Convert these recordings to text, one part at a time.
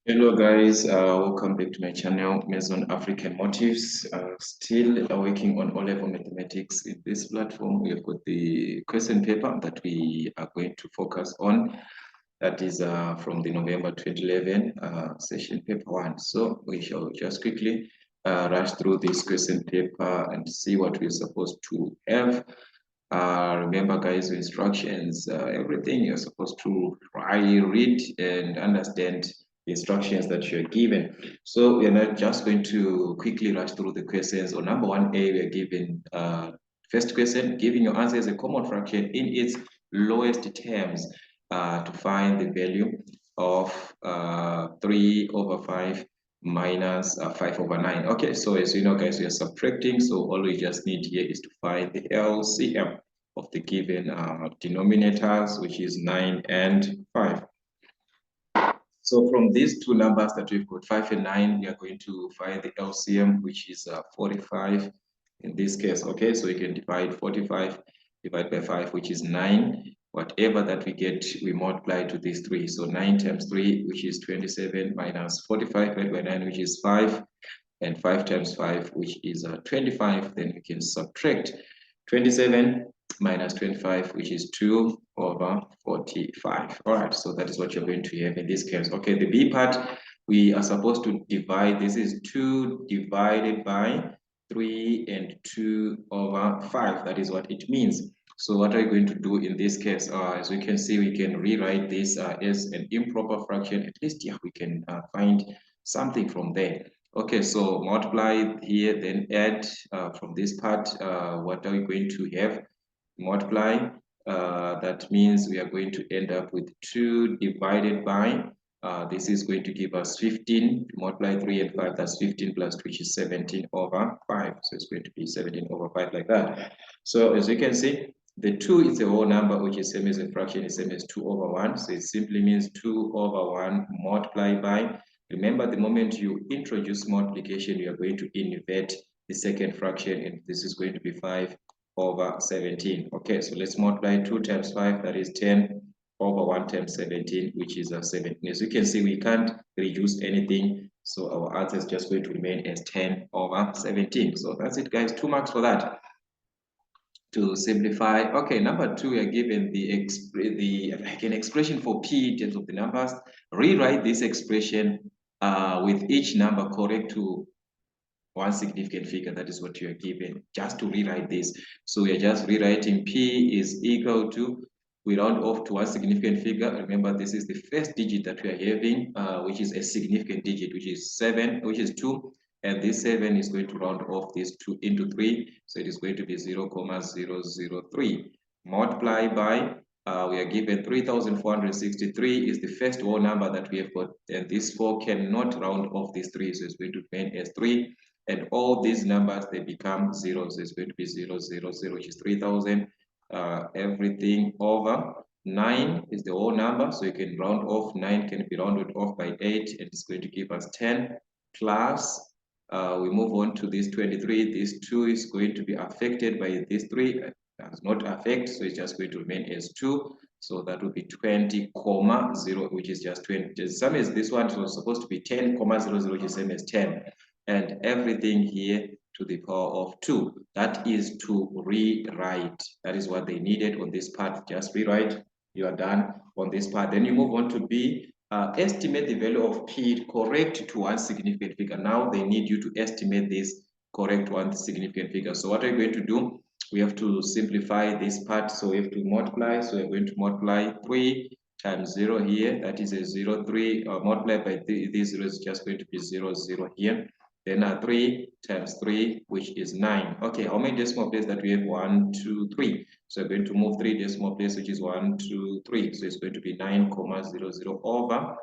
Hello guys, welcome back to my channel, Maison African Motives. Still working on O-level mathematics. In this platform, we have got the question paper that we are going to focus on. That is from the November 2011 session paper 1. So we shall just quickly rush through this question paper and see what we're supposed to have. Remember guys, the instructions, everything you're supposed to read and understand the instructions that you're given. So we are not just going to quickly rush through the questions. On number 1A, we are given first question, giving your answer as a common fraction in its lowest terms to find the value of 3 over 5 minus 5 over 9. Okay, so as you know guys, we are subtracting, so all we just need here is to find the LCM of the given denominators, which is 9 and 5. So from these two numbers that we've got, 5 and 9, we are going to find the LCM, which is 45 in this case. Okay, so we can divide 45 divided by 5, which is 9. Whatever that we get, we multiply to these 3. So 9 times 3, which is 27, minus 45 divided by 9, which is 5. And 5 times 5, which is 25. Then we can subtract 27 minus 25, which is 2 over 45. All right, so that is what you're going to have in this case. Okay, the B part, we are supposed to divide. This is 2 divided by 3 and 2 over 5. That is what it means. So what are we going to do in this case? As we can see, we can rewrite this as an improper fraction. At least, yeah, we can find something from there. Okay, so multiply here, then add from this part. What are we going to have? Multiply. That means we are going to end up with 2 divided by, this is going to give us 15. Multiply 3 and 5, that's 15 plus 2, which is 17 over 5. So it's going to be 17 over 5 like that. So as you can see, the 2 is a whole number, which is same as a fraction, is same as 2 over 1. So it simply means 2 over 1 multiplied by. Remember, the moment you introduce multiplication, you are going to invert the second fraction, and this is going to be 5 over 17. Okay, so let's multiply 2 times 5, that is 10 over 1 times 17, which is 17. As you can see, we can't reduce anything, so our answer is just going to remain as 10 over 17. So that's it, guys. 2 marks for that. To simplify, okay, number 2, we are given like an expression for P in terms of the numbers. Rewrite this expression with each number correct to one significant figure. That is what you are given, just to rewrite this. So we are just rewriting P is equal to, we round off to one significant figure. Remember, this is the first digit that we are having, which is a significant digit, which is 7, which is 2. And this 7 is going to round off this 2 into 3. So it is going to be 0,003. Multiply by, we are given 3,463 is the first whole number that we have got. And this 4 cannot round off this 3. So it's going to remain as 3. And all these numbers, they become zeros. So it's going to be 0, 0, 0, which is 3,000. Everything over 9 is the whole number. So you can round off. 9 can be rounded off by 8. And it's going to give us 10 plus. We move on to this 23. This 2 is going to be affected by this 3. Does not affect, so it's just going to remain as 2. So that would be 20,0, which is just 20. The same as this one, so it's supposed to be 10,00, which is same as 10. And everything here to the power of 2. That is to rewrite. That is what they needed on this part. Just rewrite. You are done on this part. Then you move on to B. Estimate the value of P correct to one significant figure. Now they need you to estimate this correct one significant figure. So what are you going to do? We have to simplify this part. So we have to multiply. So we're going to multiply 3 times 0 here. That is a 0, 3. Multiplied by this 0 is just going to be 0, 0 here. Then 3 times 3, which is 9. Okay, how many decimal places that we have? 1, 2, 3. So we're going to move 3 decimal places, which is 1, 2, 3. So it's going to be 9,00 over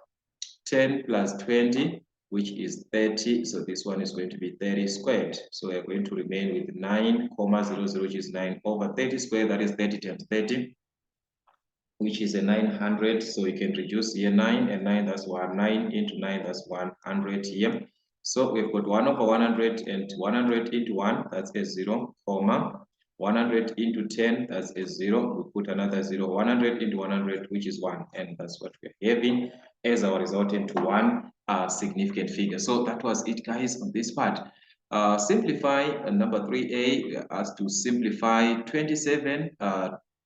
10 plus 20, which is 30. So this one is going to be 30 squared. So we're going to remain with 9,00, which is 9 over 30 squared. That is 30 times 30, which is a 900. So we can reduce here 9 and 9. That's 1. 9 into 9. That's 100 here. So we've got 1 over 100 and 100 into 1. That's a 0, comma. 100 into 10, that's a 0. We put another 0. 100 into 100, which is 1. And that's what we're having as our resultant to 1 significant figure. So that was it, guys, on this part. Simplify number 3a, we are asked to simplify 27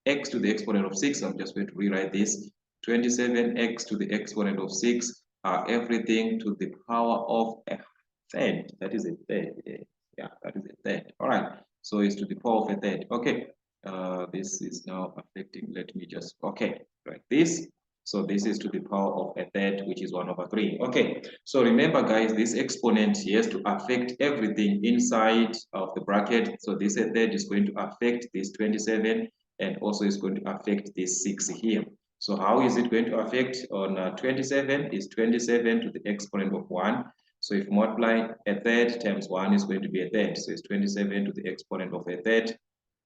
x to the exponent of 6. I'm just going to rewrite this. 27x to the exponent of 6 everything to the power of a third. That is a third. Yeah, that is a third. All right. So it's to the power of a third. Okay. This is now affecting. Let me just, okay, like this. So this is to the power of a third, which is 1/3. Okay, so remember, guys, this exponent has to affect everything inside of the bracket. So this a third is going to affect this 27, and also is going to affect this 6 here. So how is it going to affect on 27? Is 27 to the exponent of 1. So if multiply a third times 1 is going to be a third. So it's 27 to the exponent of a third.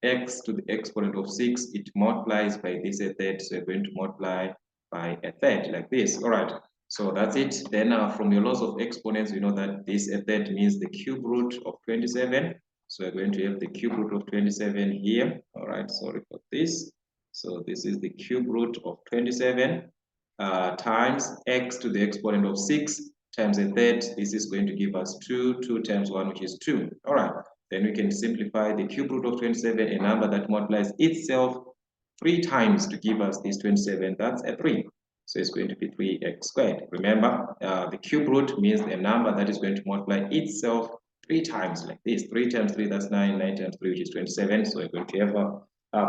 X to the exponent of 6, it multiplies by this a third. So we're going to multiply by a third like this. All right, so that's it. Then from your laws of exponents, you know that this a third means the cube root of 27. So we're going to have the cube root of 27 here. All right, sorry for this. So this is the cube root of 27 times x to the exponent of 6 times a third. This is going to give us 2. 2 times 1, which is 2. All right, then we can simplify the cube root of 27, a number that multiplies itself 3 times to give us this 27. That's a 3. So it's going to be 3x squared. Remember, the cube root means a number that is going to multiply itself 3 times like this. 3 times 3, that's 9. 9 times 3, which is 27. So we're going to have a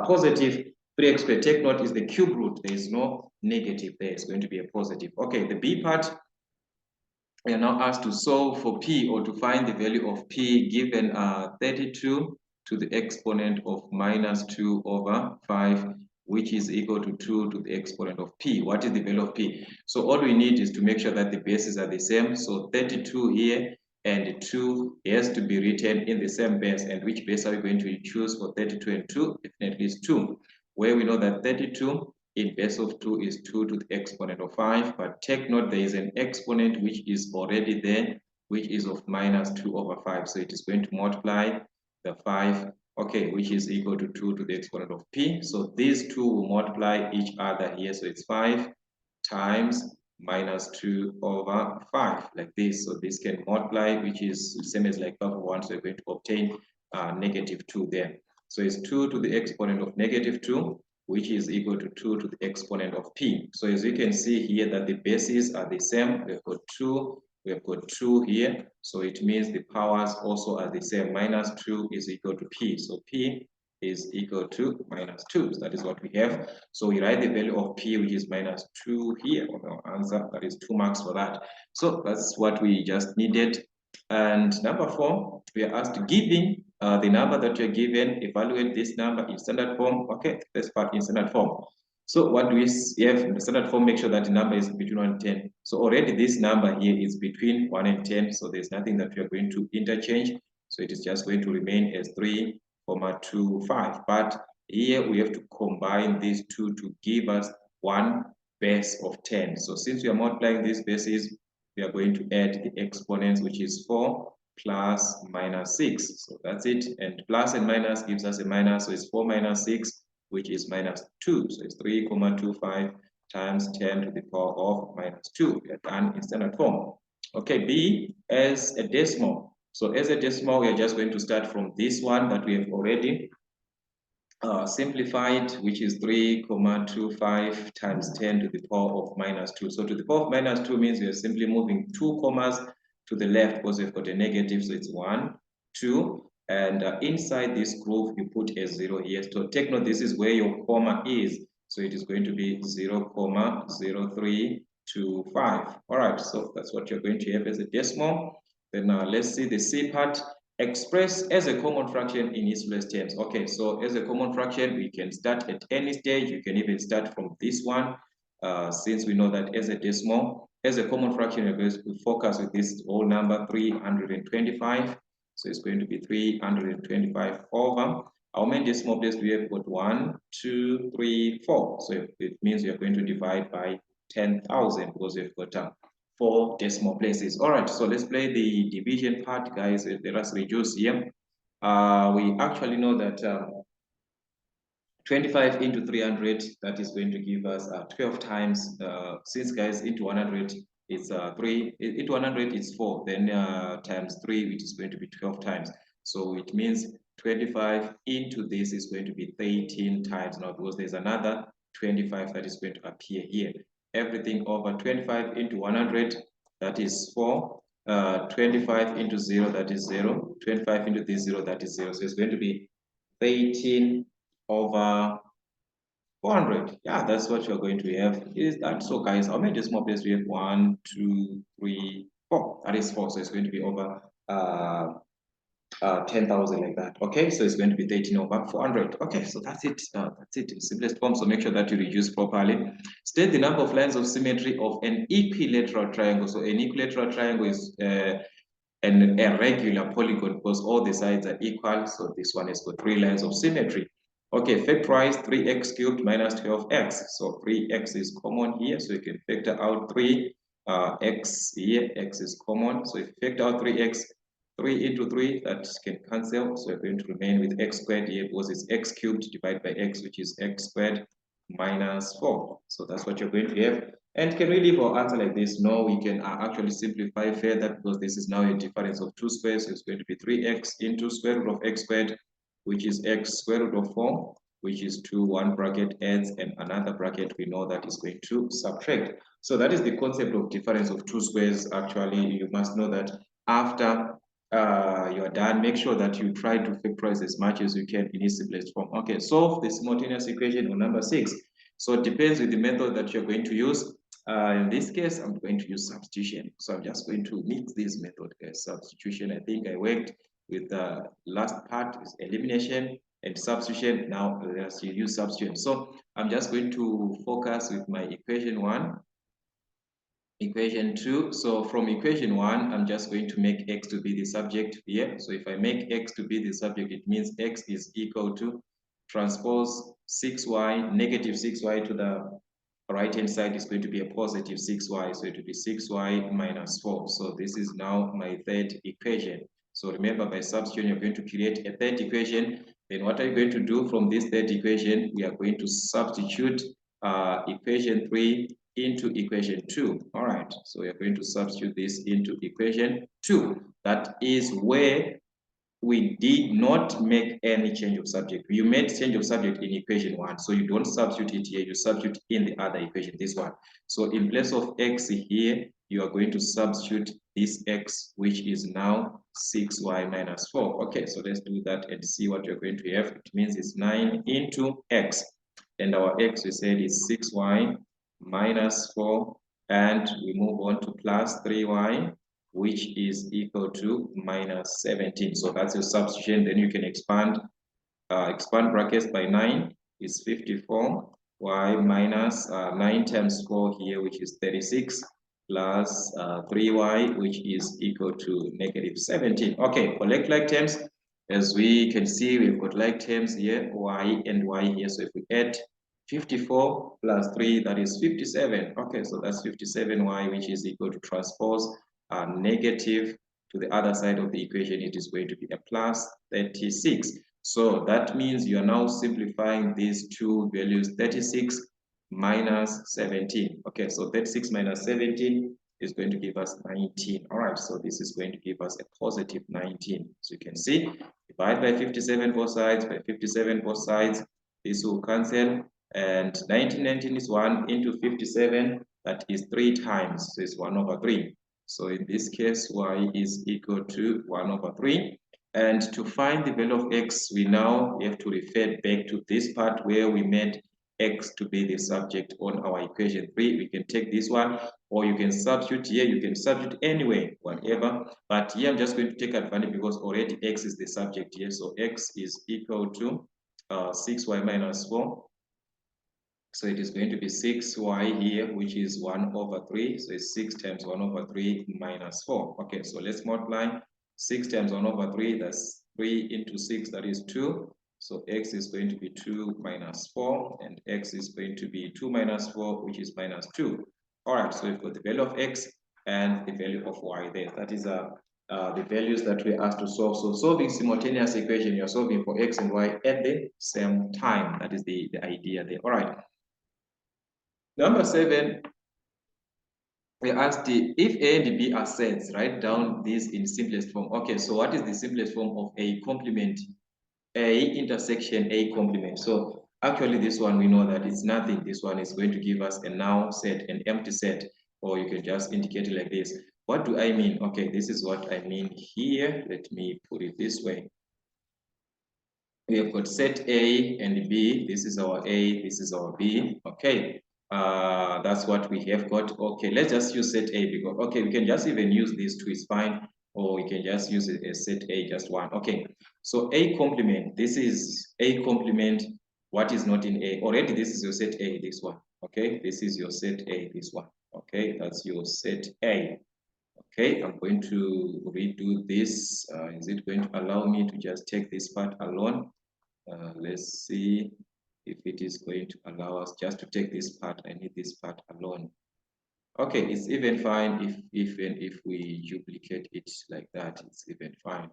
positive 3x squared. Take note, is the cube root. There is no negative there. It's going to be a positive. Okay, the B part, we are now asked to solve for p, or to find the value of p given 32 to the exponent of -2/5, which is equal to 2 to the exponent of p. What is the value of p? So all we need is to make sure that the bases are the same. So 32 here and 2 has to be written in the same base. And which base are we going to choose for 32 and 2? Definitely is 2, where we know that 32 in base of 2 is 2 to the exponent of 5, but take note there is an exponent which is already there, which is of -2/5. So it is going to multiply the 5, okay, which is equal to 2 to the exponent of p. So these two will multiply each other here. So it's 5 times -2/5 like this. So this can multiply, which is the same as like 5/1. So we're going to obtain -2 there. So it's 2 to the exponent of -2, which is equal to 2 to the exponent of p. So as you can see here that the bases are the same. We've got 2, we've got 2 here. So it means the powers also are the same. -2 is equal to p. So p is equal to -2. So that is what we have. So we write the value of p, which is -2 here on our answer. That is 2 marks for that. So that's what we just needed. And number 4, we are asked giving the number that you're given, evaluate this number in standard form. Okay, this part in standard form. So what do we have in the standard form? Make sure that the number is between 1 and 10. So already this number here is between 1 and 10. So there's nothing that we are going to interchange. So it is just going to remain as 3,25. But here we have to combine these two to give us one base of 10. So since we are multiplying these bases, we are going to add the exponents, which is 4 plus -6. So that's it. And plus and minus gives us a minus. So it's 4 minus 6, which is -2. So it's 3,25 times 10 to the power of -2. We are done in standard form. Okay, B as a decimal. So as a decimal, we are just going to start from this one that we have already simplified, which is 3,25 times 10 to the power of -2. So to the power of -2 means we are simply moving 2 commas to the left because we've got a negative. So it's 1, 2. And inside this groove, you put a 0 here. So take note, this is where your comma is. So it is going to be 0,0325. All right, so that's what you're going to have as a decimal. Then let's see the C part. Express as a common fraction in its lowest terms. Okay, so as a common fraction, we can start at any stage. You can even start from this one, since we know that as a decimal, as a common fraction, we're going to focus with this whole number 325. So it's going to be 325 over how many decimal places do we have? Got 1, 2, 3, 4. So it means we are going to divide by 10,000 because we've got 4 decimal places. All right, so let's play the division part, guys. Let us reduce here. We actually know that 25 into 300, that is going to give us 12 times, since guys into 100, it's 3. Into 100 is 4. Then times 3, which is going to be 12 times. So it means 25 into this is going to be 13 times now, because there's another 25 that is going to appear here. Everything over 25 into 100, that is 4. 25 into 0, that is 0. 25 into this 0, that is 0. So it's going to be 13 over 400. Yeah, that's what you're going to have. Is that so, guys? How many decimal places we have? 1, 2, 3, 4. That is 4. So it's going to be over 10,000 like that. Okay, so it's going to be 13 over 400. Okay, so that's it. That's it in simplest form. So make sure that you reduce properly. State the number of lines of symmetry of an equilateral triangle. So an equilateral triangle is a regular polygon because all the sides are equal. So this one has got 3 lines of symmetry. Okay, factorize 3x cubed minus 12x. So 3x is common here. So you can factor out 3 x here. X is common. So if you factor out 3x, 3 into 3, that can cancel. So you're going to remain with x squared here because it's x cubed divided by x, which is x squared minus 4. So that's what you're going to have. And can we leave our answer like this? No, we can actually simplify further because this is now a difference of 2 squares. So it's going to be 3x into square root of x squared, which is x square root of 4, which is 2, 1 bracket adds, and another bracket we know that is going to subtract. So that is the concept of difference of 2 squares. Actually, you must know that after you're done, make sure that you try to factorize as much as you can in its simplest form. Okay, solve the simultaneous equation on number 6. So it depends with the method that you're going to use. In this case, I'm going to use substitution. So I'm just going to mix this method as substitution. I think I worked with the last part is elimination and substitution. Now let's use substitution. So I'm just going to focus with my equation 1. Equation 2, so from equation 1, I'm just going to make x to be the subject here. So if I make x to be the subject, it means x is equal to transpose 6y, negative 6y to the right-hand side is going to be a positive 6y. So it will be 6y minus 4. So this is now my third equation. So remember, by substitution, you're going to create a third equation. Then what are you going to do from this third equation? We are going to substitute equation 3 into equation 2. All right, so we are going to substitute this into equation 2. That is where we did not make any change of subject. You made change of subject in equation 1, so you don't substitute it here, you substitute in the other equation, this one. So in place of x here, you are going to substitute this x, which is now 6y minus 4. Okay, so let's do that and see what you're going to have. It means it's 9 into x, and our x we said is 6y minus 4, and we move on to plus 3y, which is equal to minus 17. So that's your substitution. Then you can expand brackets by 9 is 54. Y minus 9 times 4 here, which is 36, plus 3y, which is equal to negative 17. Okay, collect like terms. As we can see, we've got like terms here, y and y here. So if we add 54 plus 3, that is 57. Okay, so that's 57y, which is equal to transpose negative to the other side of the equation. It is going to be a plus 36. So that means you are now simplifying these two values, 36 minus 17. Okay, so 36 minus 17 is going to give us 19. All right, so this is going to give us a positive 19. So you can see, divide by 57 both sides, by 57 both sides, this will cancel. And 19 is 1 into 57, that is 3 times, so it's 1 over 3. So in this case, y is equal to 1 over 3. And to find the value of x, we now have to refer back to this part where we made x to be the subject on our equation 3. We can take this one, or you can substitute here. You can substitute anyway, whatever. But here I'm just going to take advantage because already x is the subject here. So x is equal to 6y minus 4. So it is going to be 6y here, which is 1 over 3. So it's 6 times 1 over 3 minus 4. Okay, so let's multiply. 6 times 1 over 3, that's 3 into 6, that is 2. So x is going to be 2 minus 4, and x is going to be 2 minus 4, which is minus 2. All right, so we've got the value of x and the value of y there. That is the values that we asked to solve. So solving simultaneous equation, you're solving for x and y at the same time. That is the idea there. All right. Number 7, we asked if A and B are sets, write down this in simplest form. Okay, so what is the simplest form of A complement? A intersection A complement. So actually this one, we know that it's nothing. This one is going to give us a null set, an empty set, or you can just indicate it like this. What do I mean? Okay, this is what I mean here. Let me put it this way. We have got set A and B. This is our A, this is our B. Okay, that's what we have got. Okay, let's just use set A because, okay, we can just even use these two, is fine, or we can just use it as set A, just one. Okay, so A complement, this is A complement, what is not in A. Already this is your set A, this one. Okay, this is your set A, this one. Okay, that's your set A. Okay, I'm going to redo this. Is it going to allow me to just take this part alone? Let's see if it is going to allow us just to take this part. I need this part alone. Okay, it's even fine even if we duplicate it like that, it's even fine.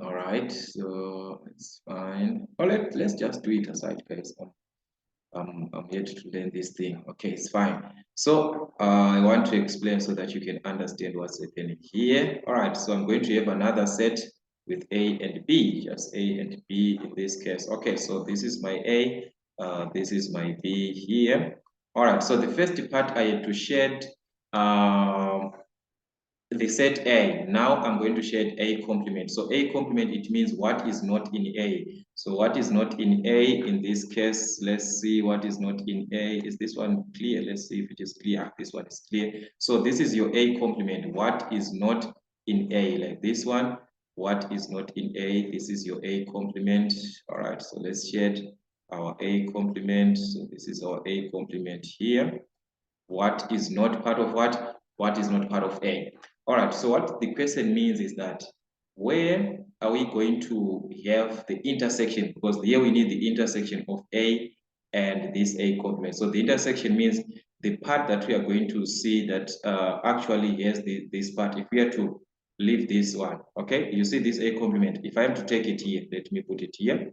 All right, so it's fine. Oh, let's just do it aside, guys. I'm yet to learn this thing. Okay, it's fine. So I want to explain so that you can understand what's happening here. All right, so I'm going to have another set with A and B, just A and B in this case. Okay, so this is my A, this is my B here. All right, so the first part I had to shed the set A. Now I'm going to shed A complement. So A complement, it means what is not in A. So what is not in A in this case, let's see what is not in A. Is this one clear? Let's see if it is clear. This one is clear. So this is your A complement. What is not in A, like this one. What is not in A, this is your A complement. All right, so let's shed our A complement. So this is our A complement here. What is not part of what? What is not part of A? All right, so what the question means is that where are we going to have the intersection? Because here we need the intersection of A and this A complement. So the intersection means the part that we are going to see that actually has this part. If we are to leave this one, okay? You see this A complement. If I am to take it here, let me put it here.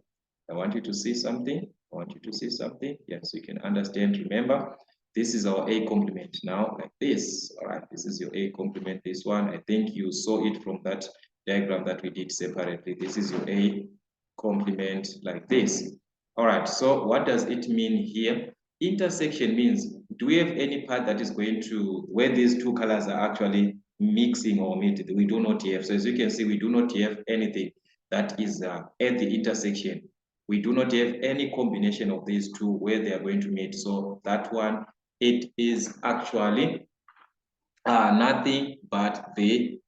I want you to see something. I want you to see something. Yes, you can understand. Remember, this is our A complement now, like this. All right, this is your A complement, this one. I think you saw it from that diagram that we did separately. This is your A complement like this. All right, so what does it mean here? Intersection means, do we have any part that is going to, where these two colors are actually mixing or meet? We do not have. So as you can see, we do not have anything that is at the intersection. We do not have any combination of these two where they are going to meet. So that one, it is actually nothing but the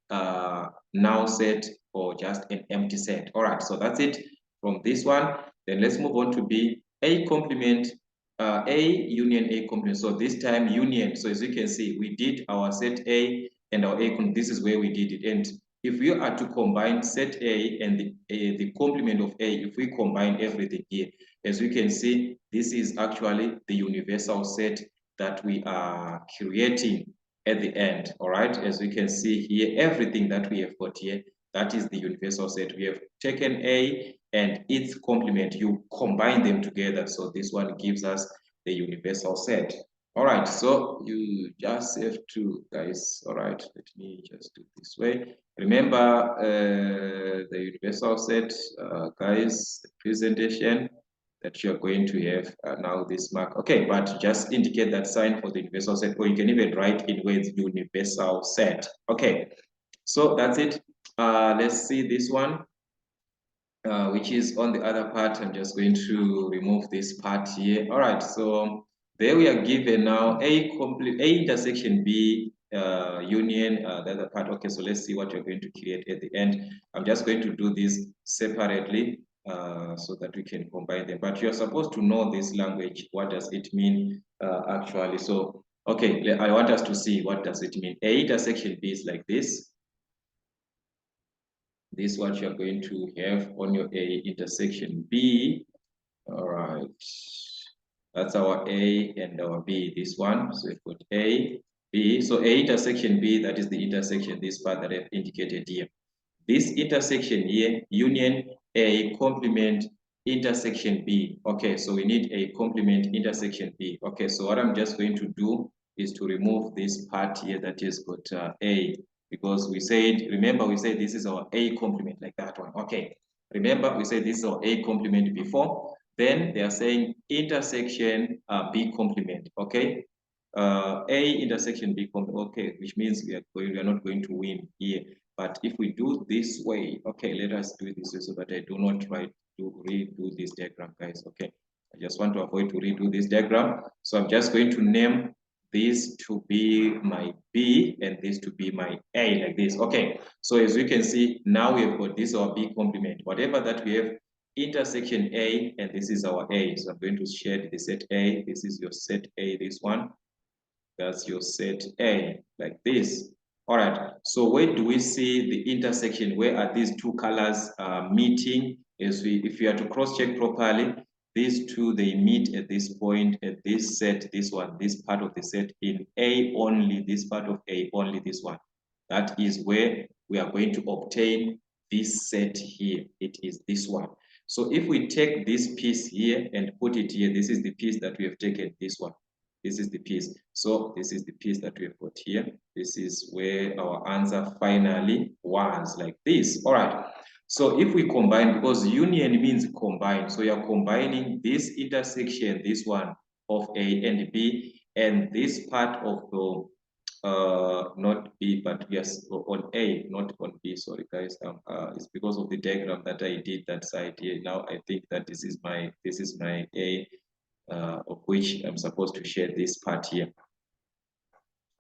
null set or just an empty set. All right, so that's it from this one. Then let's move on to B. A complement, A union A complement. So this time union. So as you can see, we did our set A and our A complement. This is where we did it. And if we are to combine set A and the complement of A, if we combine everything here, as we can see, this is actually the universal set that we are creating at the end. All right, as we can see here, everything that we have got here, that is the universal set. We have taken A and its complement, you combine them together. So this one gives us the universal set. All right, so you just have to, guys, all right, let me just do this way. Remember the universal set, guys, the presentation that you're going to have now this mark. Okay, but just indicate that sign for the universal set, or you can even write in with universal set. Okay, so that's it. Let's see this one. Which is on the other part. I'm just going to remove this part here. All right, so there we are given now A intersection B union, the other part. Okay, so let's see what you're going to create at the end. I'm just going to do this separately so that we can combine them. But you're supposed to know this language. What does it mean actually? So, okay, I want us to see what does it mean. A intersection B is like this. This is what you're going to have on your A intersection B. All right. That's our A and our B, this one. So we've got A, B. So A intersection B, that is the intersection, this part that I've indicated here. This intersection here, union A complement intersection B. Okay, so we need a complement intersection B. Okay, so what I'm just going to do, is to remove this part here that is got A, because we said, remember we said this is our A complement, like that one. Okay, remember we said this is our A complement before. Then they are saying intersection B complement. Okay, A intersection B complement. Okay, which means we are not going to win here. But if we do this way, okay, let us do it this way so that I do not try to redo this diagram, guys. Okay, I just want to avoid to redo this diagram. So I'm just going to name this to be my B and this to be my A, like this. Okay, so as you can see, now we have got this our B complement. Whatever that we have, intersection A, and this is our A. So I'm going to shade the set A. This is your set A, this one. That's your set A, like this. All right, so where do we see the intersection? Where are these two colors meeting? If we are to cross-check properly, these two, they meet at this point, at this set, this one, this part of the set in A only, this part of A only, this one. That is where we are going to obtain this set here. It is this one. So if we take this piece here and put it here, this is the piece that we have taken, this one. This is the piece. So this is the piece that we've got here. This is where our answer finally was, like this. All right. So if we combine, because union means combine, so you're combining this intersection, this one of A and B, and this part of the not B, but yes, on A, not on B. Sorry, guys. It's because of the diagram that I did that side here. Now I think that this is my A, of which I'm supposed to share this part here.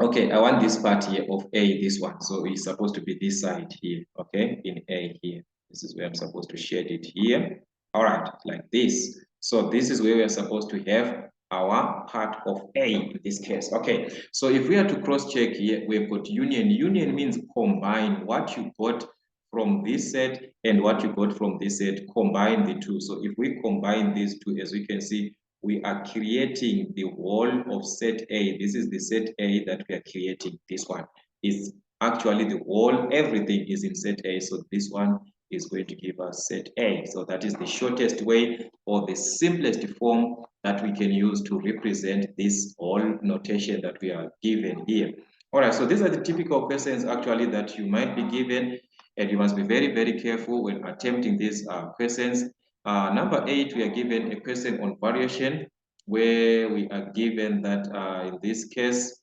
Okay, I want this part here of A, this one. So it's supposed to be this side here, okay, in A here. This is where I'm supposed to shade it here. All right, like this. So this is where we're supposed to have our part of A in this case. Okay, so if we are to cross-check here, we've got union. Union means combine what you got from this set and what you got from this set, combine the two. So if we combine these two, as we can see, we are creating the whole of set A. This is the set A that we are creating. This one is actually the whole, everything is in set A. So this one is going to give us set A. So that is the shortest way or the simplest form that we can use to represent this whole notation that we are given here. All right, so these are the typical questions actually that you might be given, and you must be very, very careful when attempting these questions. Number 8, we are given a question on variation, where we are given that in this case,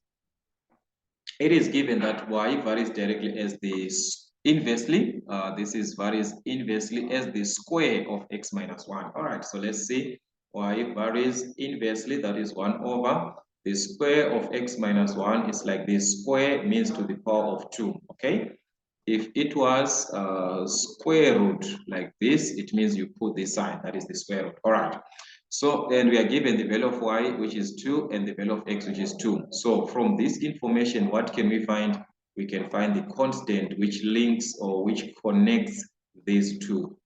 it is given that y varies directly as the inversely. This is varies inversely as the square of x minus 1. All right, so let's see. Y varies inversely, that is 1 over the square of x minus 1 is like this. Square means to the power of 2, okay? If it was square root like this, it means you put this sign, that is the square root. All right. So, and we are given the value of y, which is 2, and the value of x, which is 2. So from this information, what can we find? We can find the constant which links or which connects these two.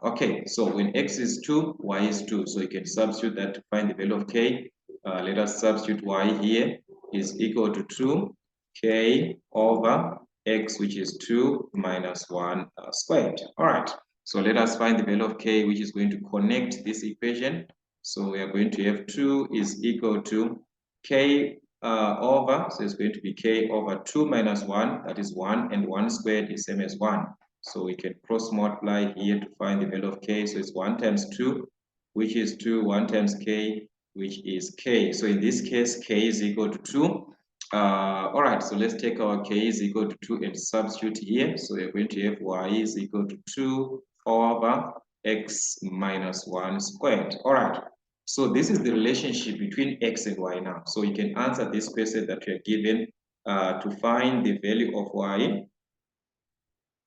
Okay, so when x is 2, y is 2. So you can substitute that to find the value of k. Let us substitute y here is equal to 2, k over x, which is 2 minus 1 squared. All right. So let us find the value of k, which is going to connect this equation. So we are going to have 2 is equal to k over, so it's going to be k over 2 minus 1, that is 1, and 1 squared is same as 1. So we can cross multiply here to find the value of k. So it's 1 times 2, which is 2, 1 times k, which is k. So in this case, k is equal to 2. All right, so let's take our k is equal to 2 and substitute here. So we're going to have y is equal to 2 over x minus 1 squared. All right, so this is the relationship between x and y now. So you can answer this question that we are given to find the value of y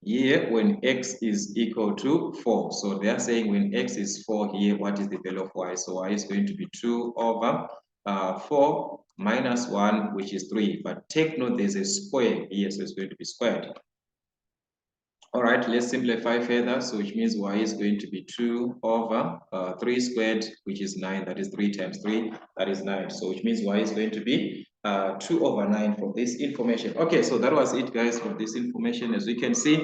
here when x is equal to 4. So they are saying when x is 4 here, what is the value of y? So y is going to be 2 over 4 minus 1, which is 3. But take note, there's a square here, so it's going to be squared. All right, let's simplify further. So which means y is going to be 2 over 3 squared, which is 9. That is 3 times 3, that is 9. So which means y is going to be 2 over 9 for this information. Okay, so that was it, guys, for this information. As we can see,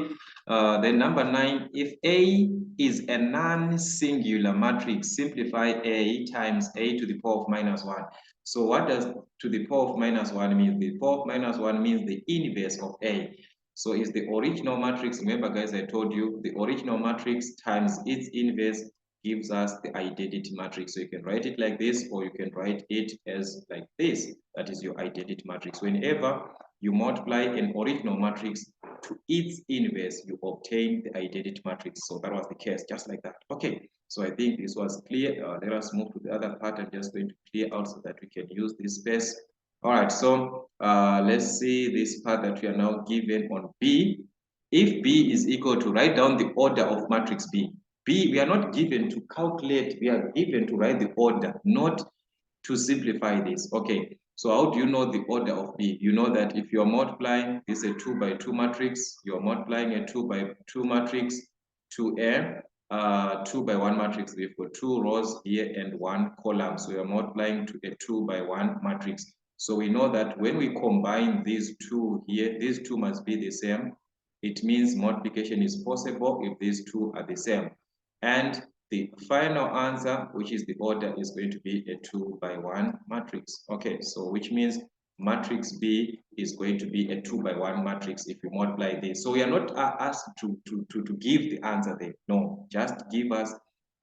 then number 9, if A is a non-singular matrix, simplify A times A to the power of -1. So what does to the power of -1 mean? The power of -1 means the inverse of A. So it's the original matrix. Remember, guys, I told you the original matrix times its inverse gives us the identity matrix. So you can write it like this, or you can write it as like this. That is your identity matrix. Whenever you multiply an original matrix to its inverse, you obtain the identity matrix. So that was the case, just like that. Okay, so I think this was clear. Let us move to the other part. I'm just going to clear out so that we can use this space. All right, so let's see this part that we are now given on B. If B is equal to, write down the order of matrix B. B, we are not given to calculate, we are given to write the order, not to simplify this. Okay, so how do you know the order of B? You know that if you are multiplying, this is a 2 by 2 matrix, you are multiplying a 2 by 2 matrix to a 2 by 1 matrix. We've got 2 rows here and 1 column. So you are multiplying to a 2 by 1 matrix. So we know that when we combine these two here, these two must be the same. It means multiplication is possible if these two are the same. And the final answer, which is the order, is going to be a 2 by 1 matrix. Okay, so which means matrix B is going to be a 2 by 1 matrix if you multiply this. So we are not asked to give the answer there. No, just give us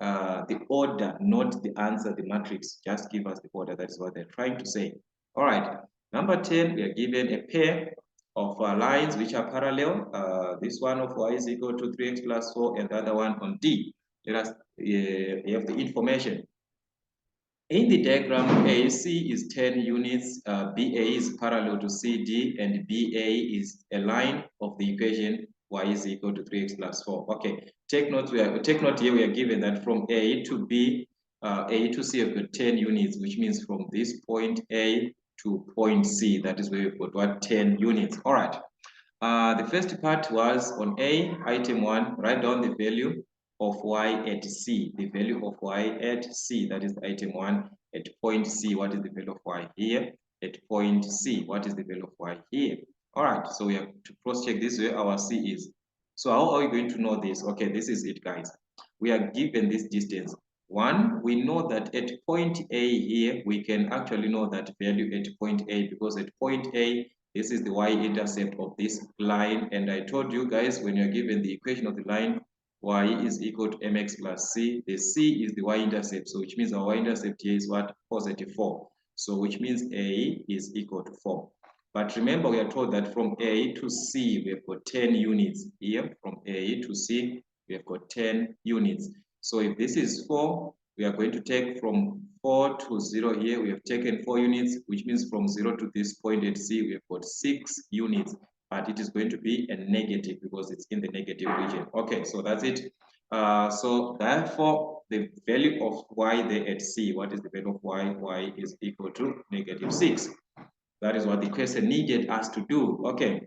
the order, not the answer, the matrix. Just give us the order. That's what they're trying to say. All right, number 10, we are given a pair of lines which are parallel. This one of y is equal to 3x plus 4, and the other one on D. Let us have the information. In the diagram, AC is 10 units, BA is parallel to CD, and BA is a line of the equation y is equal to 3x plus 4. Okay, take note here we are given that from A to B, A to C have got 10 units, which means from this point A to point C, that is where we've got what, 10 units. All right. The first part was on A, item 1, write down the value of y at C, the value of y at C, that is item 1. At point C, what is the value of y here? At point C, what is the value of y here? All right, so we have to cross-check this where our C is. So how are we going to know this? Okay, this is it, guys. We are given this distance. 1, we know that at point A here, we can actually know that value at point A, because at point A, this is the y-intercept of this line. And I told you guys, when you're given the equation of the line, y is equal to mx plus c. The c is the y-intercept, so which means our y-intercept here is what? Positive 4. So which means a is equal to 4. But remember, we are told that from A to C, we have got 10 units. Here, from A to C, we have got 10 units. So if this is 4, we are going to take from 4 to 0 here. We have taken 4 units, which means from 0 to this point at C, we have got 6 units. But it is going to be a negative because it's in the negative region. Okay, so that's it. So therefore, the value of y there at C, what is the value of y? Y is equal to -6. That is what the question needed us to do. Okay.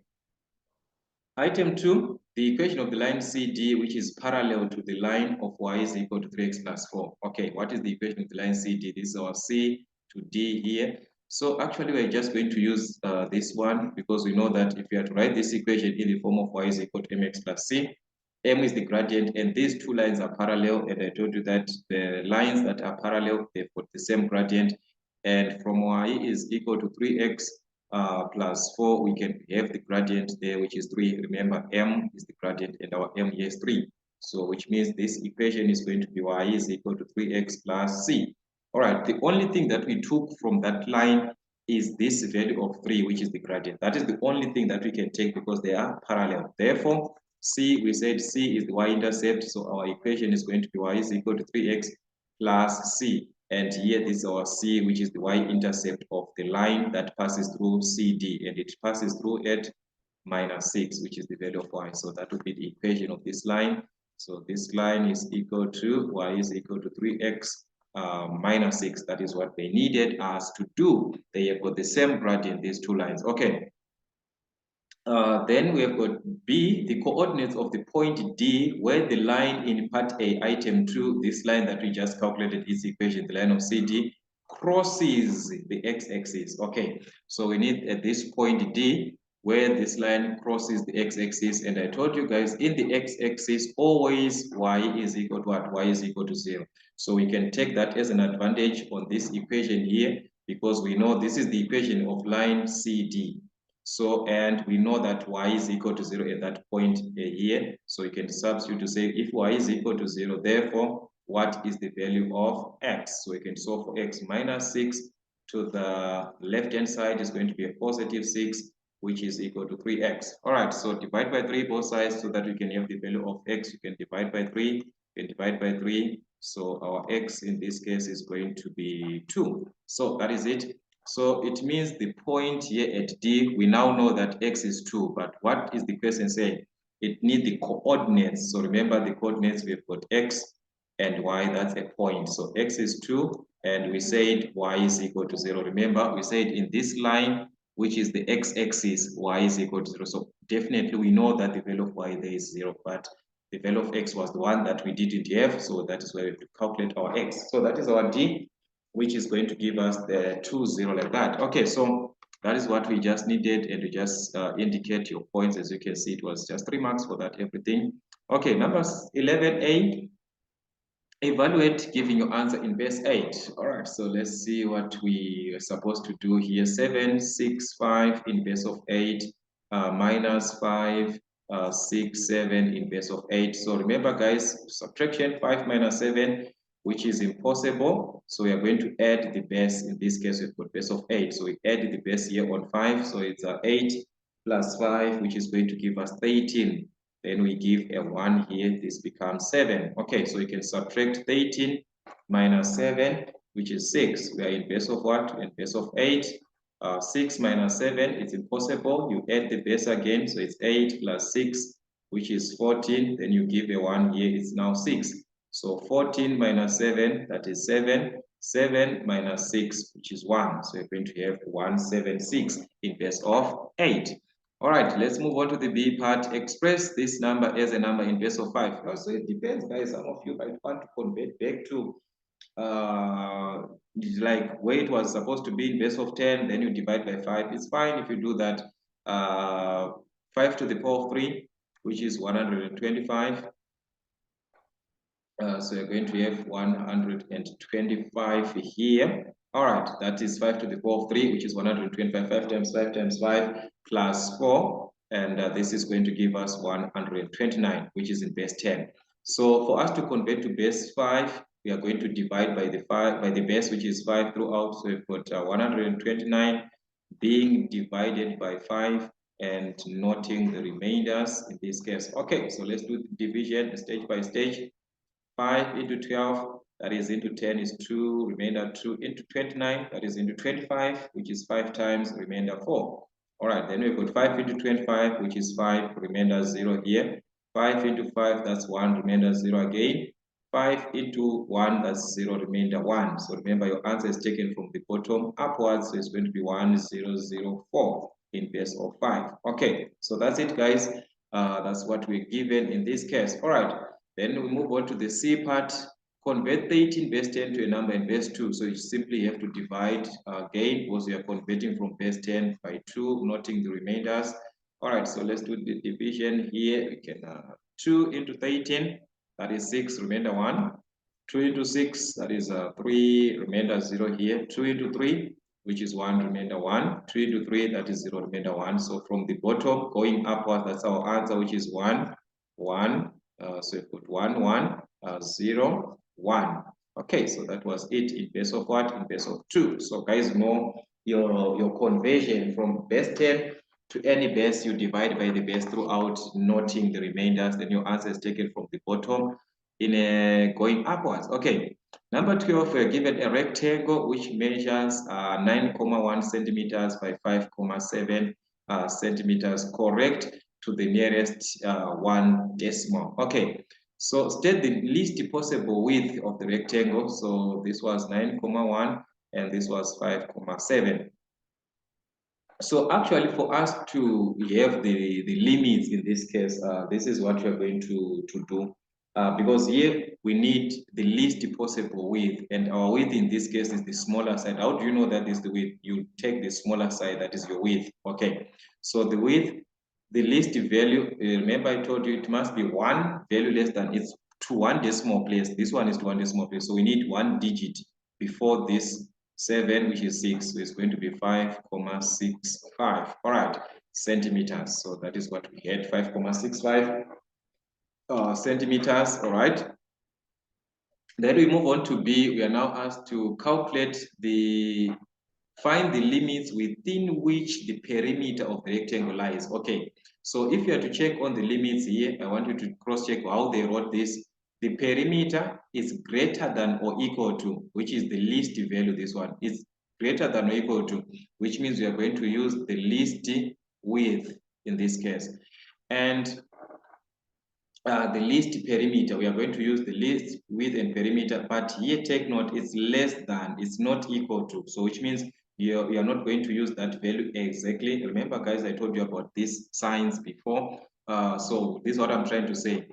Item 2, the equation of the line CD, which is parallel to the line of y is equal to 3x plus 4. Okay, what is the equation of the line CD? This is our C to D here. So actually, we're just going to use this one because we know that if we are to write this equation in the form of y is equal to mx plus c, m is the gradient, and these two lines are parallel. And I told you that the lines that are parallel, they've got the same gradient. And from y is equal to 3x plus 4, we can have the gradient there, which is 3. Remember, m is the gradient, and our m here is 3. So which means this equation is going to be y is equal to 3x plus c. All right, the only thing that we took from that line is this value of 3, which is the gradient. That is the only thing that we can take because they are parallel. Therefore, c, we said c is the y-intercept, so our equation is going to be y is equal to 3x plus c. And here this is our C, which is the y-intercept of the line that passes through CD, and it passes through at -6, which is the value of y. So that would be the equation of this line. So this line is equal to y is equal to 3x -6. That is what they needed us to do. They have got the same gradient, these two lines. Okay. Then we have got B, the coordinates of the point D, where the line in part A, item 2, this line that we just calculated is equation, the line of CD, crosses the x-axis. Okay, so we need at this point D where this line crosses the x-axis, and I told you guys in the x-axis always y is equal to what? Y is equal to 0. So we can take that as an advantage on this equation here, because we know this is the equation of line CD. So, and we know that y is equal to 0 at that point here. So you can substitute to say if y is equal to 0, therefore, what is the value of x? So we can solve for x minus 6 to the left-hand side is going to be a positive 6, which is equal to 3x. All right, so divide by 3 both sides so that we can have the value of x. You can divide by 3, you can divide by 3. So our x in this case is going to be 2. So that is it. So it means the point here at D, we now know that x is 2, but what is the question saying? It needs the coordinates. So remember the coordinates, we've got x and y, that's a point. So x is 2, and we said y is equal to 0. Remember, we said in this line, which is the x-axis, y is equal to 0. So definitely we know that the value of y there is 0, but the value of x was the one that we didn't have, so that is where we have to calculate our x. So that is our D, which is going to give us the 2, 0 like that. Okay, so that is what we just needed, and to just indicate your points. As you can see, it was just 3 marks for that everything. Okay, number 11A. Evaluate giving your answer in base 8. All right, so let's see what we are supposed to do here. 7, 6, 5 in base of 8, minus 5, 6, 7 in base of 8. So remember, guys, subtraction 5 minus 7, which is impossible. So we are going to add the base. In this case, we've got base of 8. So we add the base here on 5. So it's 8 plus 5, which is going to give us 13. Then we give a 1 here, this becomes 7. Okay, so you can subtract 13 minus 7, which is 6. We are in base of what? In base of 8. 6 minus 7, it's impossible. You add the base again, so it's 8 plus 6, which is 14. Then you give a 1 here, it's now 6. So 14 minus 7, that is 7. 7 minus 6, which is 1. So you're going to have 176 in base of 8. All right, let's move on to the B part. Express this number as a number in base of 5. So it depends, guys. Some of you might want to convert back to like where it was supposed to be in base of 10, then you divide by 5. It's fine if you do that. 5 to the power of 3, which is 125. So you're going to have 125 here. All right, that is 5 to the power of 3, which is 125. 5 times 5 times 5 plus 4. And this is going to give us 129, which is in base 10. So for us to convert to base 5, we are going to divide by the base, which is 5 throughout. So we've got 129 being divided by 5 and noting the remainders in this case. Okay, so let's do division stage by stage. 5 into 12, that is into 10 is 2, remainder 2 into 29, that is into 25, which is 5 times, remainder 4. All right, then we've got 5 into 25, which is 5, remainder 0 here. 5 into 5, that's 1, remainder 0 again. 5 into 1, that's 0, remainder 1. So remember, your answer is taken from the bottom upwards, so it's going to be 1004 in base of 5. Okay, so that's it, guys. That's what we're given in this case. All right. Then we move on to the C part. Convert 13 base 10 to a number in base 2. So you simply have to divide again, because we are converting from base 10 by 2, noting the remainders. All right, so let's do the division here. We can 2 into 13, that is 6, remainder 1. 2 into 6, that is 3, remainder 0 here. 2 into 3, which is 1, remainder 1. 2 into 3, that is 0, remainder 1. So from the bottom going upwards, that's our answer, which is 1, 1. So you put 1, 1, 0, 1. Okay, so that was it in base of what? In base of 2. So guys, know your conversion from base 10 to any base, you divide by the base throughout, noting the remainders. Then your answer is taken from the bottom in a going upwards. Okay, number 12, we're given a rectangle which measures 9,1 centimeters by 5,7 centimeters. Correct to the nearest 1 decimal. Okay, so state the least possible width of the rectangle. So this was 9,1 and this was 5,7. So actually for us to have the limits in this case, this is what we're going to do. because here we need the least possible width, and our width in this case is the smaller side. How do you know that is the width? You take the smaller side, that is your width. Okay, so the width, the least value, remember I told you it must be one value less than, it's to one decimal place. This one is to one decimal place, so we need one digit before this 7, which is 6, so it's going to be 5,65. All right, centimeters. So that is what we had, 5,65 centimeters. All right. Then we move on to B. We are now asked to calculate find the limits within which the perimeter of the rectangle lies. Okay, so if you are to check on the limits here, I want you to cross-check how they wrote this. The perimeter is greater than or equal to, which is the least value, this one is greater than or equal to, which means we are going to use the least width in this case. And the least perimeter, we are going to use the least width and perimeter, but here take note, it's less than, it's not equal to. So which means we are not going to use that value exactly. Remember guys, I told you about these signs before. So this is what I'm trying to say.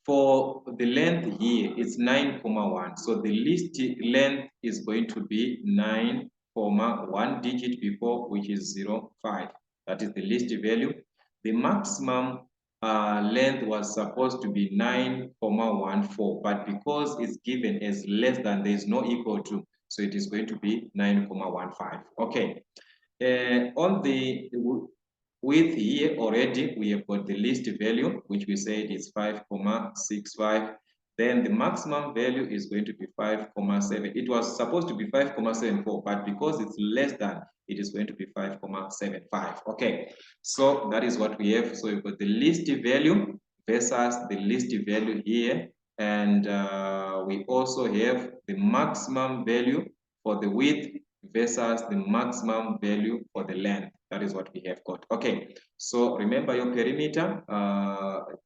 For the length here, it's 9,1. So the least length is going to be 9, one digit before, which is 0.5. That is the least value. The maximum length was supposed to be 9,14, but because it's given as less than, there is no equal to, so it is going to be 9,15. Okay. On the width here already, we have got the least value, which we said is 5,65. Then the maximum value is going to be 5,7. It was supposed to be 5,74, but because it's less than, it is going to be 5,75. Okay, so that is what we have. So we've got the least value versus the least value here. And we also have the maximum value for the width versus the maximum value for the length. That is what we have got. Okay, so remember your perimeter.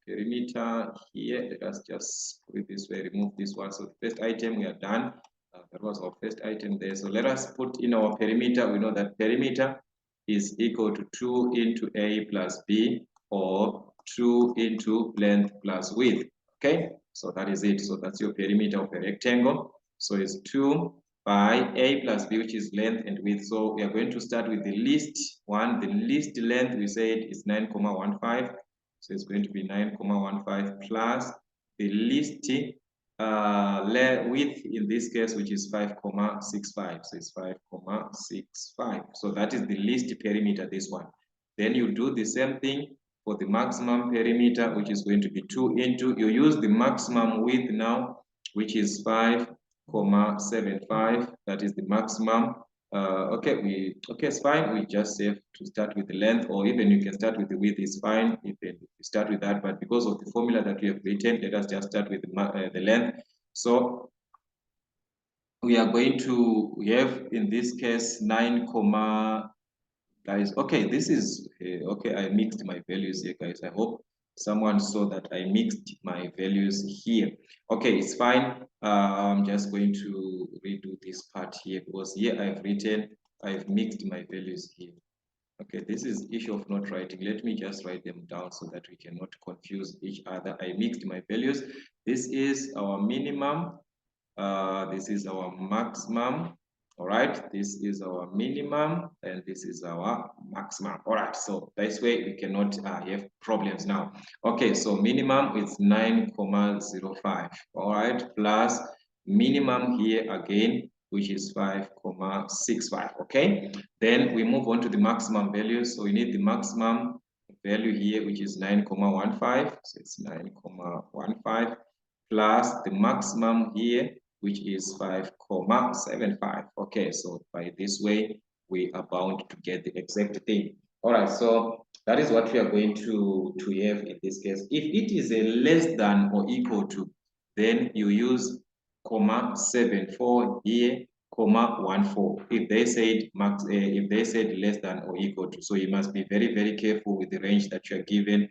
Perimeter here, let us just put it this way, remove this one. So the first item we are done. That was our first item there. So let us put in our perimeter. We know that perimeter is equal to 2 into A plus B, or 2 into length plus width. Okay, so that is it. So that's your perimeter of a rectangle. So it's 2 by A plus B, which is length and width. So we are going to start with the least one. The least length we said is 9,15. So it's going to be 9,15 plus the least width in this case, which is 5,65. So it's 5,65. So that is the least perimeter, this one. Then you do the same thing for the maximum perimeter, which is going to be 2 into, you use the maximum width now, which is 5,75. That is the maximum. Okay, it's fine. We just have to start with the length, or even you can start with the width, it's fine. You can start with that, but because of the formula that we have written, let us just start with the length. So we are going to have, in this case, 9, guys. Okay, this is okay. I mixed my values here, guys. I hope someone saw that I mixed my values here. Okay, it's fine. I'm just going to redo this part here, because here I've mixed my values here. Okay, this is issue of not writing. Let me just write them down so that we cannot confuse each other. I mixed my values. This is our minimum. This is our maximum. All right, this is our minimum, and this is our maximum. All right, so this way we cannot have problems now. Okay, so minimum is 9,05. All right, plus minimum here again, which is 5,65. Okay, then we move on to the maximum value. So we need the maximum value here, which is 9,15. So it's 9,15 plus the maximum here, which is 5,75. Okay, so by this way, we are bound to get the exact thing. All right, so that is what we are going to have in this case. If it is a less than or equal to, then you use 0.74 here, 0.14. If they said less than or equal to, so you must be very, very careful with the range that you are given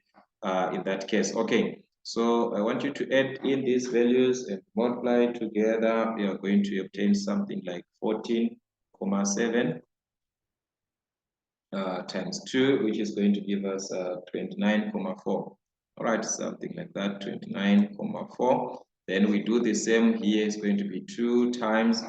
in that case. Okay. So I want you to add in these values and multiply together. We are going to obtain something like 14,7 times 2, which is going to give us 29,4. All right, something like that, 29,4. Then we do the same here. It's going to be 2 times.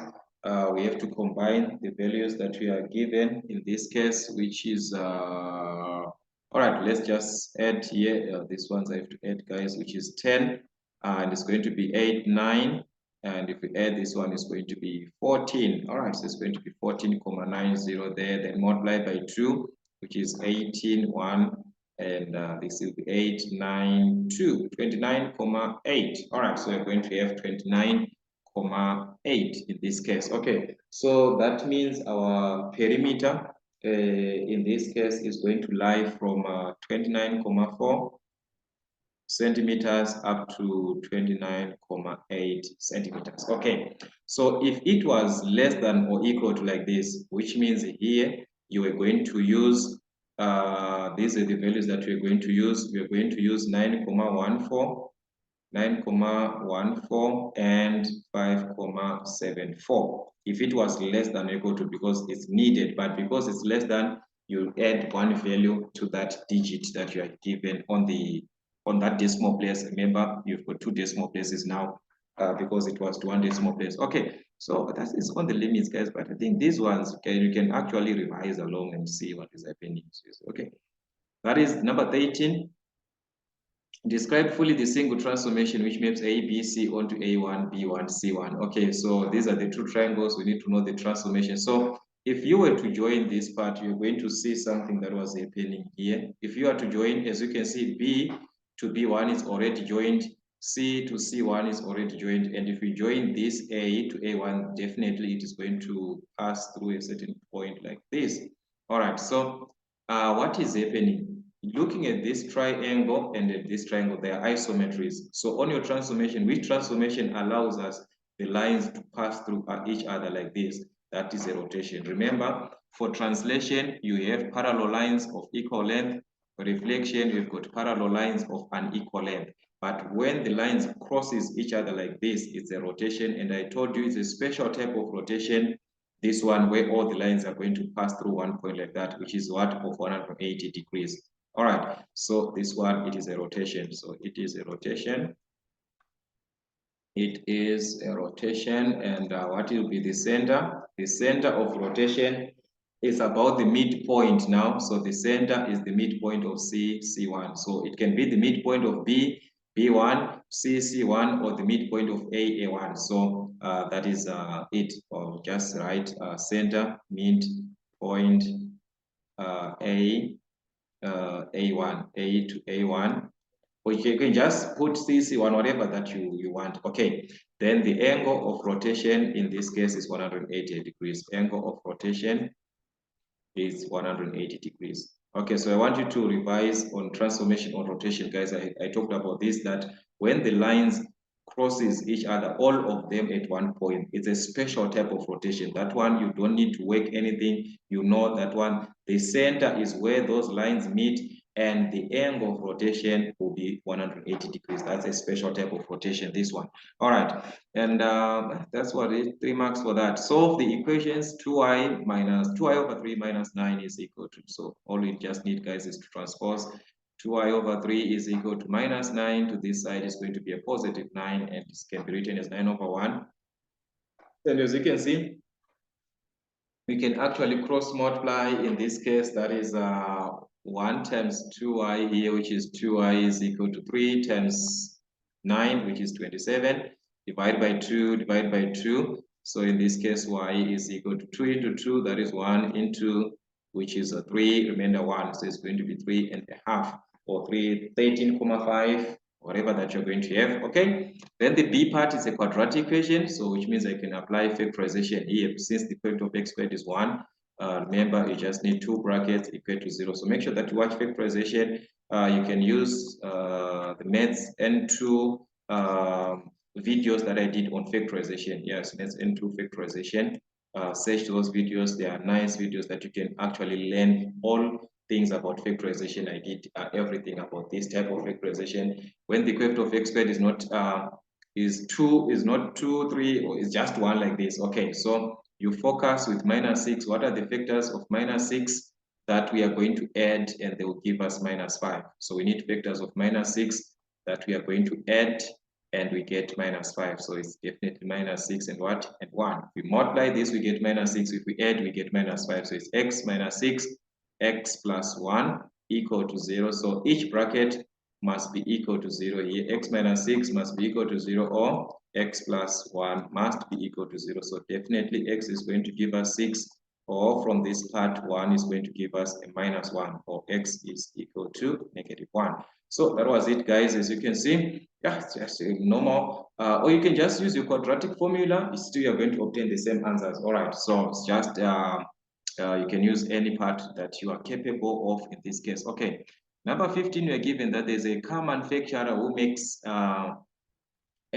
We have to combine the values that we are given in this case, which is, all right, let's just add here. This ones I have to add, guys, which is 10. And it's going to be 8, 9. And if we add this one, it's going to be 14. All right, so it's going to be 14,90 there. Then multiply by 2, which is 18, 1. And this will be 8, 9, 2, 29,8. All right, so we're going to have 29,8 in this case. Okay, so that means our perimeter in this case is going to lie from 29,4 centimeters up to 29,8 centimeters. Okay, so if it was less than or equal to like this, which means here you are going to use these are the values that we're going to use. We're going to use 9,14, 9,14 and 5,74. If it was less than or equal to, because it's needed, but because it's less than, you add one value to that digit that you are given on that decimal place. Remember, you've got 2 decimal places now because it was to 1 decimal place. Okay, so that is on the limits, guys. But I think these ones, okay, you can actually revise along and see what is happening. Okay, that is number 13. Describe fully the single transformation which maps A, B, C onto A1, B1, C1. Okay, so these are the 2 triangles. We need to know the transformation. So if you were to join this part, you're going to see something that was happening here. If you are to join, as you can see, B to B1 is already joined, C to C1 is already joined. And if we join this A to A1, definitely it is going to pass through a certain point like this. All right, so what is happening? Looking at this triangle and at this triangle, they are isometries. So on your transformation, which transformation allows us the lines to pass through each other like this? That is a rotation. Remember, for translation, you have parallel lines of equal length. For reflection, you've got parallel lines of unequal length. But when the lines crosses each other like this, it's a rotation. And I told you it's a special type of rotation. This one where all the lines are going to pass through one point like that, which is what, of 180 degrees. All right, so this one, it is a rotation. So it is a rotation. It is a rotation, and what will be the center? The center of rotation is about the midpoint now. So the center is the midpoint of C, C1. So it can be the midpoint of B, B1, C, C1, or the midpoint of A, A1. So that is it. Or just write center, midpoint, A, A1, A to A1, or you can just put CC1, whatever that you want. Okay, then the angle of rotation in this case is 180 degrees. Angle of rotation is 180 degrees. Okay, so I want you to revise on transformation or rotation, guys. I talked about this, that when the lines crosses each other, all of them at one point, it's a special type of rotation. That one, you don't need to work anything. You know that one. The center is where those lines meet, and the angle of rotation will be 180 degrees. That's a special type of rotation, this one. All right, and that's what it is, 3 marks for that. Solve the equations 2y over 3 minus 9 is equal to, so all we just need, guys, is to transpose 2y over 3 is equal to minus 9. To this side is going to be a positive 9, and this can be written as 9 over 1. And as you can see, we can actually cross multiply in this case. That is 1 times 2y here, which is 2y is equal to 3 times 9, which is 27. Divide by 2, divide by 2. So in this case, y is equal to 2 into 2, that is 1 into, which is a 3, remainder 1. So it's going to be 3.5 or 13,5, whatever that you're going to have. Okay, then the B part is a quadratic equation, so which means I can apply factorization here. Since the factor of x squared is 1, remember you just need 2 brackets equal to 0. So make sure that you watch factorization. You can use the maths N2 videos that I did on factorization. Yes, maths N2 factorization. Search those videos. They are nice videos that you can actually learn all things about factorization. I did everything about this type of factorization. When the factor of x squared is not is 2, 3, or is just 1 like this. Okay, so you focus with minus 6. What are the factors of minus 6? that we are going to add, and they will give us -5. So we need vectors of -6 that we are going to add, and we get -5. So it's definitely -6 and what? And 1. If we multiply this, we get -6. If we add, we get -5. So it's x minus 6, x plus 1 equal to 0. So each bracket must be equal to 0 here. X minus 6 must be equal to 0, or x plus 1 must be equal to 0. So definitely x is going to give us 6, or from this part 1 is going to give us a -1, or x is equal to -1. So that was it, guys. As you can see, yeah, it's just normal. Or you can just use your quadratic formula. Still, you're going to obtain the same answers. All right. So it's just you can use any part that you are capable of in this case. Okay. Number 15, we are given that there's a car manufacturer who makes a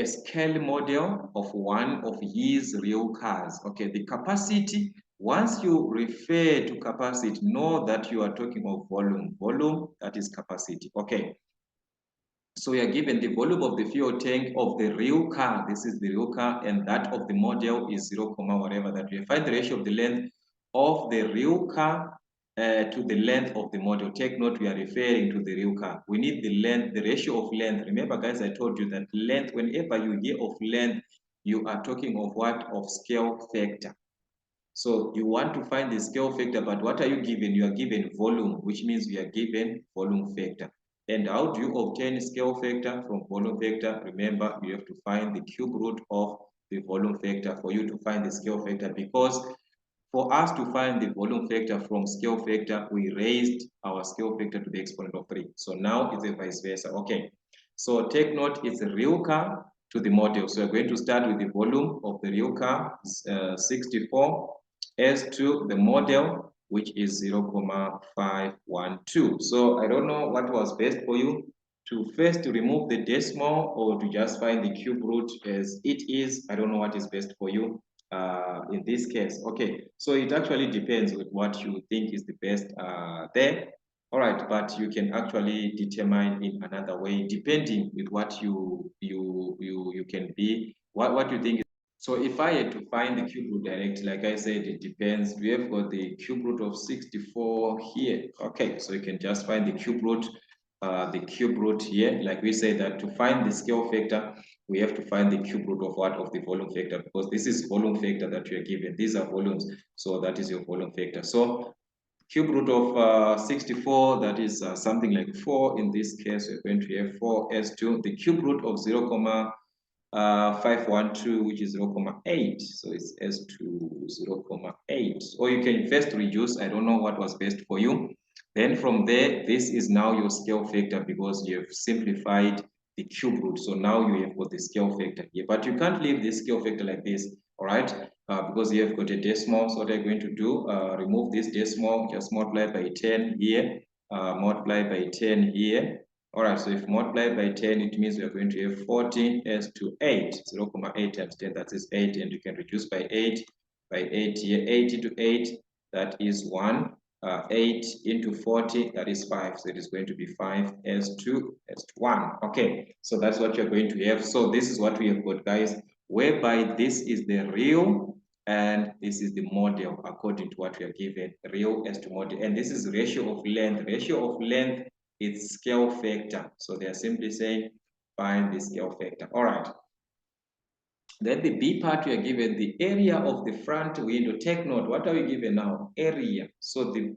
scale model of one of his real cars. Okay, the capacity, once you refer to capacity, know that you are talking of volume. Volume, that is capacity. Okay. So we are given the volume of the fuel tank of the real car. This is the real car, and that of the model is 0, whatever that we find the ratio of the length of the real car to the length of the model. Take note, we are referring to the real car. We need the length, the ratio of length. Remember, guys, I told you that length, whenever you hear of length, you are talking of what? Of scale factor. So you want to find the scale factor, but what are you given? You are given volume, which means we are given volume factor. And how do you obtain scale factor from volume factor? Remember, you have to find the cube root of the volume factor for you to find the scale factor, because for us to find the volume factor from scale factor, we raised our scale factor to the exponent of 3. So now it's a vice versa. Okay. So take note, it's a real car to the model. So we're going to start with the volume of the real car, 64, as to the model, which is 0,512. So I don't know what was best for you, to first remove the decimal or to just find the cube root as it is. I don't know what is best for you in this case. Okay, so it actually depends with what you think is the best there. All right, but you can actually determine in another way depending with what you can be, what you think. So if I had to find the cube root direct, like I said, it depends. We have got the cube root of 64 here. Okay, so you can just find the cube root here. Like we say that to find the scale factor, we have to find the cube root of what? Of the volume factor, because this is volume factor that you are given. These are volumes, so that is your volume factor. So cube root of 64, that is something like 4. In this case, we're going to have 4 as to the cube root of 0,512, which is 0,8. So it's as to 0,8. Or you can first reduce. I don't know what was best for you. Then from there, this is now your scale factor, because you have simplified the cube root. So now you have got the scale factor here. But you can't leave this scale factor like this, all right? Because you have got a decimal. So what I'm going to do, remove this decimal, just multiply by 10 here, multiply by 10 here. All right, so if multiplied by 10, it means we are going to have 14 as to 8. 0,8 times 10, that is 8, and you can reduce by 8 here. 8 into 8, that is 1. 8 into 40, that is 5. So it is going to be 5 as to 1. Okay, so that's what you're going to have. So this is what we have got, guys, whereby this is the real and this is the model according to what we are given, real as to model. And this is ratio of length. Ratio of length, it's scale factor. So they are simply saying find the scale factor. All right. Then the B part, we are given the area of the front window. Take note, what are we given now? Area. So the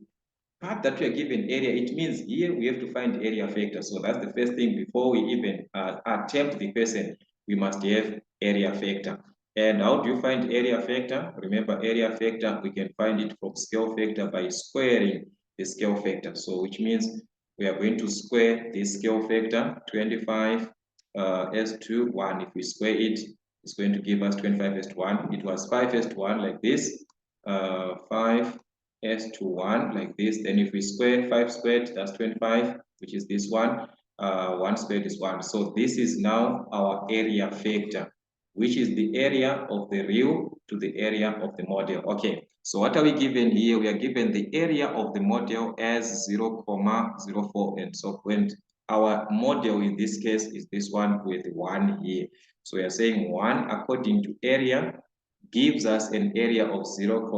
part that we are given area, it means here we have to find area factor. So that's the first thing before we even attempt the question. We must have area factor. And how do you find area factor? Remember, area factor, we can find it from scale factor by squaring the scale factor. So which means we are going to square the scale factor, 25 as to 1. If we square it, it's going to give us 25 as to 1. It was 5 as to 1 like this, 5 as to 1 like this. Then if we square 5 squared, that's 25, which is this one. 1 squared is 1. So this is now our area factor, which is the area of the real to the area of the model. Okay, so what are we given here? We are given the area of the model as 0,04 and so on. Our model in this case is this one with 1 here. So we are saying 1 according to area gives us an area of 0,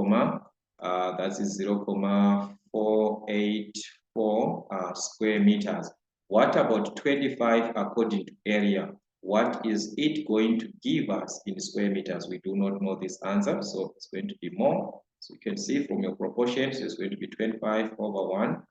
that is 0,5 484 square meters. What about 25 according to area? What is it going to give us in square meters? We do not know this answer, so it's going to be more. So you can see from your proportions, it's going to be 25 over 1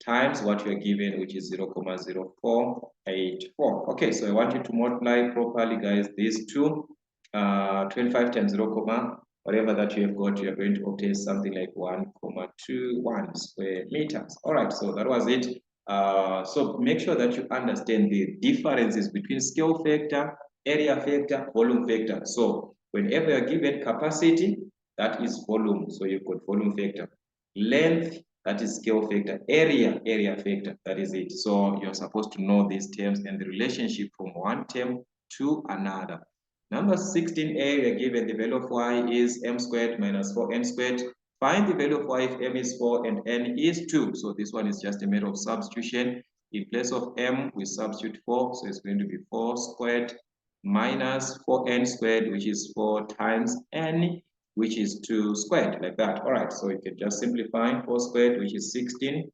times what you are given, which is 0.0484. Okay, so I want you to multiply properly, guys, these two. 25 times 0, whatever that you have got, you are going to obtain something like 1,21 square meters. All right, so that was it. So make sure that you understand the differences between scale factor, area factor, volume factor. So whenever you're given capacity, that is volume. So you've got volume factor. Length, that is scale factor. Area factor, that is it. So you're supposed to know these terms and the relationship from one term to another. Number 16a, we are given the value of y is m squared minus 4n squared. Find the value of y if m is 4 and n is 2. So this one is just a matter of substitution. In place of m, we substitute 4. So it's going to be 4 squared minus 4n squared, which is 4 times n, which is 2 squared, like that. All right, so you can just simplify 4 squared, which is 16,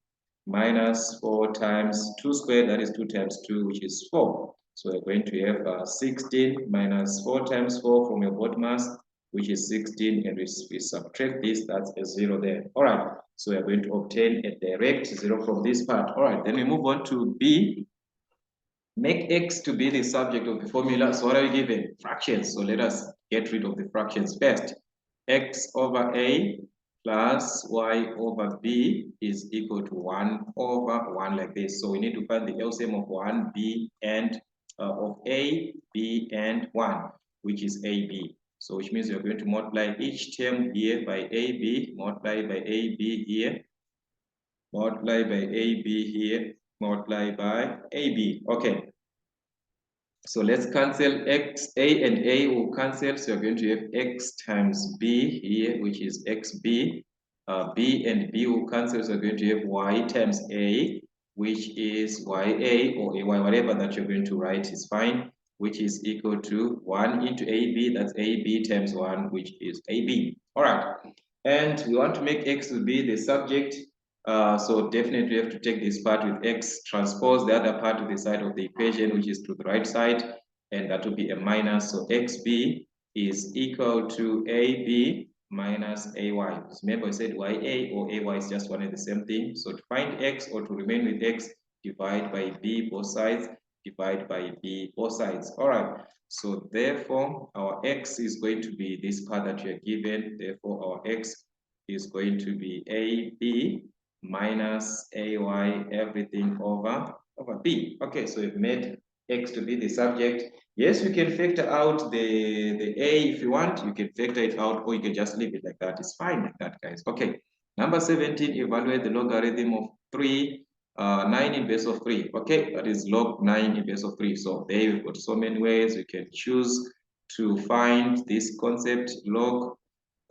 minus 4 times 2 squared, that is 2 times 2, which is 4. So we're going to have 16 minus 4 times 4 from your BODMAS, which is 16, and we subtract this, that's a 0 there. All right, so we're going to obtain a direct 0 from this part. All right, then we move on to B. Make x to be the subject of the formula. So what are we given? Fractions. So let us get rid of the fractions first. X over A plus y over b is equal to 1 over 1 like this. So we need to find the LCM of 1, b, and of a, b, and 1, which is ab. So which means you're going to multiply each term here by ab, multiply by ab here, multiply by ab here, multiply by ab. Okay. So let's cancel x, a and a will cancel. So you're going to have x times b here, which is xb. B and b will cancel. So you're going to have y times a, which is ya or ay, whatever that you're going to write is fine, which is equal to 1 into ab. That's ab times 1, which is ab. All right. And we want to make x to be the subject. So definitely you have to take this part with x, transpose the other part to the side of the equation, which is to the right side, and that will be a minus. So xb is equal to ab minus ay. Remember I said ya or ay is just one and the same thing. So to find x or to remain with x, divide by b both sides, divide by b both sides. All right. So therefore our x is going to be this part that you are given. Therefore our x is going to be ab minus ay everything over b. Okay, so we've made x to be the subject. Yes, you can factor out the a if you want. You can factor it out, or you can just leave it like that. It's fine like that, guys. Okay, number 17, evaluate the logarithm of 9 in base of 3. Okay, that is log 9 in base of 3. So there you've got so many ways you can choose to find this concept. Log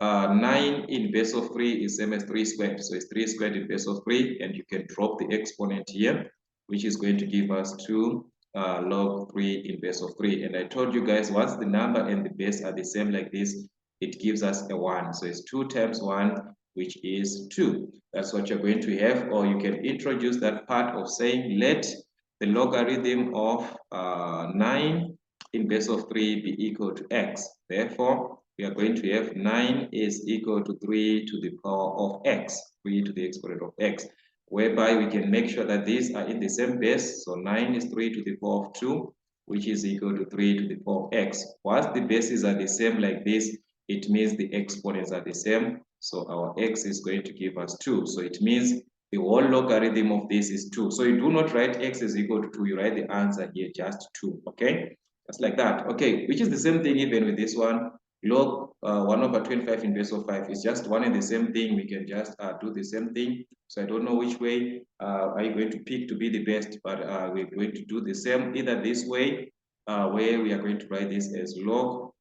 9 in base of 3 is same as 3 squared. So it's 3 squared in base of 3, and you can drop the exponent here, which is going to give us 2 log 3 in base of 3. And I told you guys, once the number and the base are the same like this, it gives us a 1. So it's 2 times 1, which is 2. That's what you're going to have. Or you can introduce that part of saying, let the logarithm of 9 in base of 3 be equal to x. Therefore, we are going to have 9 is equal to 3 to the power of x, 3 to the exponent of x, whereby we can make sure that these are in the same base. So 9 is 3 to the power of 2, which is equal to 3 to the power of x. Once the bases are the same like this, it means the exponents are the same. So our x is going to give us 2. So it means the whole logarithm of this is 2. So you do not write x is equal to 2. You write the answer here, just 2. Okay? Just like that. Okay, which is the same thing even with this one. Log 1 over 25 in base of 5 is just one and the same thing. We can just do the same thing. So I don't know which way are you going to pick to be the best, but we're going to do the same either this way, where we are going to write this as log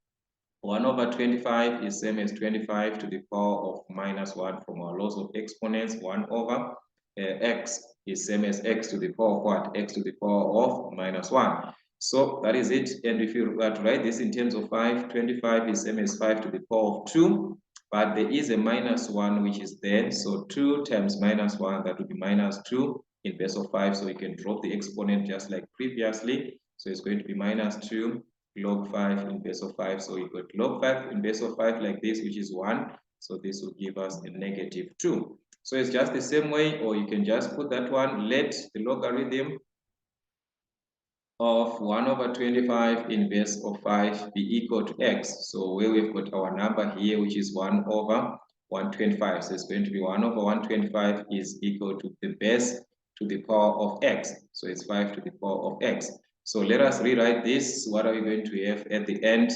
1 over 25 is same as 25 to the power of minus 1 from our laws of exponents. 1 over x is same as x to the power of what? X to the power of minus 1. So that is it. And if you were to write this in terms of 5, 25 is same as 5 to the power of 2. but there is a -1 which is there. So 2 times -1, that would be -2 in base of 5. So we can drop the exponent just like previously. So it's going to be -2 log 5 in base of 5. So we got log 5 in base of 5 like this, which is 1. So this will give us a -2. So it's just the same way, or you can just put that one, let the logarithm of 1/25 in base of 5 be equal to x. So where we've got our number here, which is 1/125. So it's going to be 1/125 is equal to the base to the power of x. So it's 5 to the power of x. So let us rewrite this. What are we going to have at the end?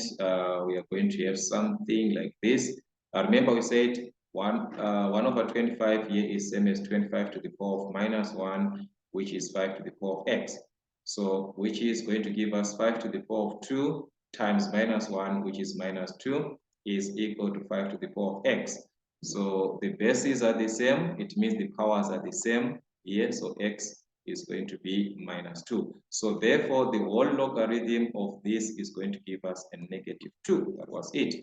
We are going to have something like this. Remember we said 1/25 here is same as 25 to the power of -1, which is 5 to the power of x. So which is going to give us 5 to the power of 2 times -1, which is -2, is equal to 5 to the power of x. So the bases are the same. It means the powers are the same here. So x is going to be -2. So therefore, the whole logarithm of this is going to give us a -2. That was it.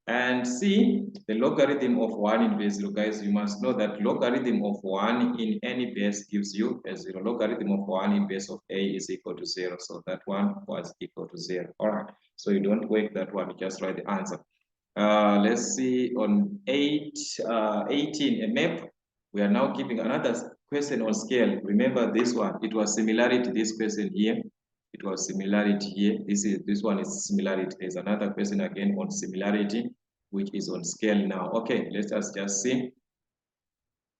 And see, the logarithm of 1 in base 0, guys, you must know that logarithm of 1 in any base gives you a 0. Logarithm of 1 in base of a is equal to 0. So that one was equal to 0. All right. So you don't work that one, you just write the answer. Let's see on 18, a map. We are now giving another question on scale. Remember this one, it was similarity, this question here. It was similarity here. This one is similarity. There's another question again on similarity, which is on scale now. Okay, let us just see.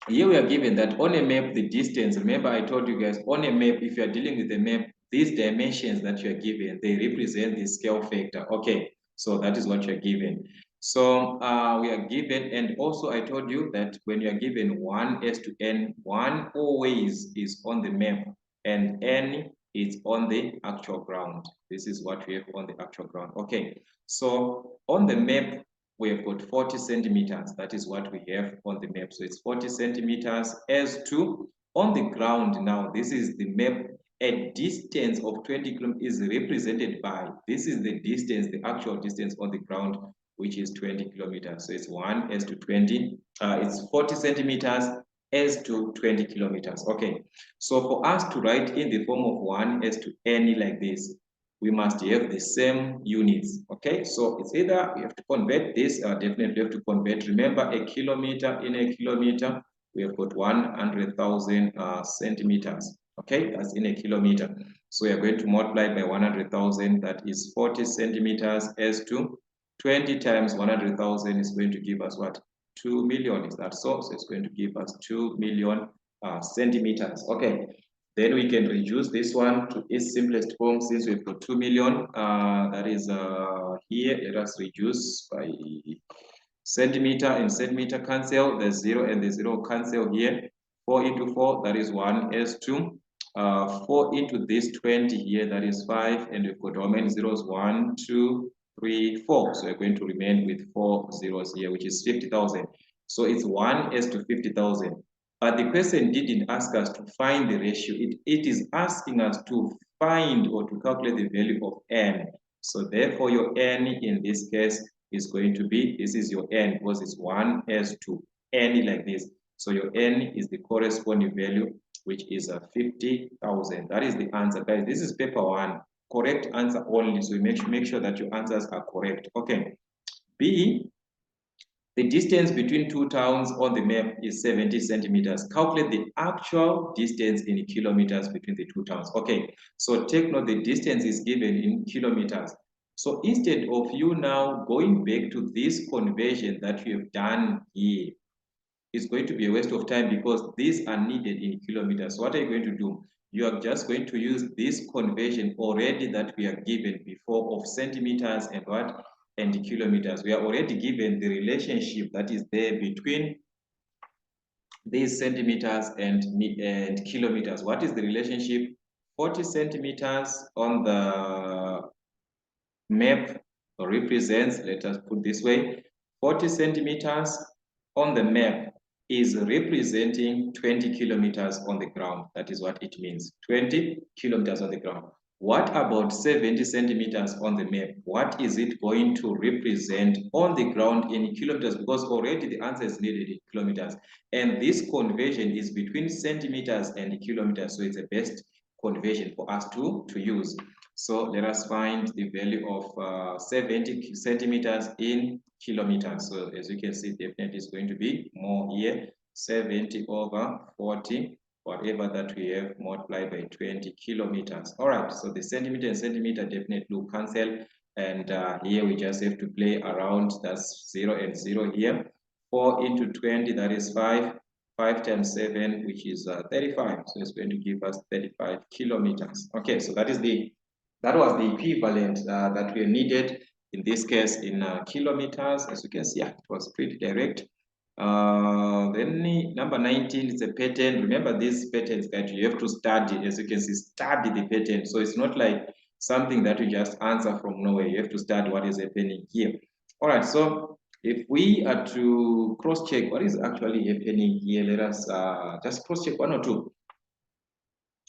Here we are given that on a map, the distance, remember I told you guys, on a map, if you are dealing with a map, these dimensions that you are given, they represent the scale factor. Okay, so that is what you are given. So we are given, and also I told you that when you are given 1s to n, 1 always is on the map, and n is on the actual ground. This is what we have on the actual ground. Okay, so on the map, we have got 40 centimeters. That is what we have on the map. So it's 40 centimeters as to on the ground now. This is the map. A distance of 20 kilometers is represented by, this is the distance, the actual distance on the ground, which is 20 kilometers. So it's 1 as to 20. It's 40 centimeters as to 20 kilometers. Okay. So for us to write in the form of 1 as to n like this, we must have the same units. Okay, so it's either we have to convert this, definitely have to convert. Remember, a kilometer in a kilometer, we have got 100,000 centimeters. Okay, that's in a kilometer. So we are going to multiply by 100,000, that is 40 centimeters as to 20 times 100,000 is going to give us what? 2 million, is that so? So it's going to give us 2 million centimeters. Okay. Then we can reduce this one to its simplest form since we've got 2 million. That is here. Let us reduce by centimeter and centimeter cancel. The 0 and the 0 cancel here. 4 into 4, that is 1 as 2. 4 into this 20 here, that is 5. And we've got how many zeros? 1, 2, 3, 4. So we're going to remain with 4 zeros here, which is 50,000. So it's 1 as to 50,000. But the question didn't ask us to find the ratio. It is asking us to find or to calculate the value of n. So therefore, your n in this case is going to be, this is your n because it's 1 as to n like this. So your n is the corresponding value, which is 50,000. That is the answer, guys. This is paper 1. Correct answer only. So make sure that your answers are correct. Okay. B, the distance between two towns on the map is 70 centimeters. Calculate the actual distance in kilometers between the two towns. Okay, so take note the distance is given in kilometers. So instead of you now going back to this conversion that you have done here, it's going to be a waste of time because these are needed in kilometers. So what are you going to do? You are just going to use this conversion already that we are given before of centimeters and what? And kilometers. We are already given the relationship that is there between these centimeters and kilometers. What is the relationship? 40 centimeters on the map represents, let us put this way, 40 centimeters on the map is representing 20 kilometers on the ground. That is what it means, 20 kilometers on the ground. What about 70 centimeters on the map? What is it going to represent on the ground in kilometers? Because already the answer is needed in kilometers. And this conversion is between centimeters and kilometers. So it's the best conversion for us to use. So let us find the value of 70 centimeters in kilometers. So as you can see, definitely is going to be more here. 70 over 40. Whatever that we have multiplied by 20 kilometers. All right, so the centimeter and centimeter definitely will cancel. And here we just have to play around. That's 0 and 0 here. 4 into 20, that is 5. 5 times 7, which is 35. So it's going to give us 35 kilometers. Okay, so that was the equivalent that we needed in this case in kilometers. As you can see, yeah, it was pretty direct. Then number 19 is a pattern. Remember these patterns that you have to study. As you can see, study the pattern. So it's not like something that you just answer from nowhere. You have to study what is happening here. All right, so if we are to cross-check what is actually happening here, let us just cross-check 1 or 2.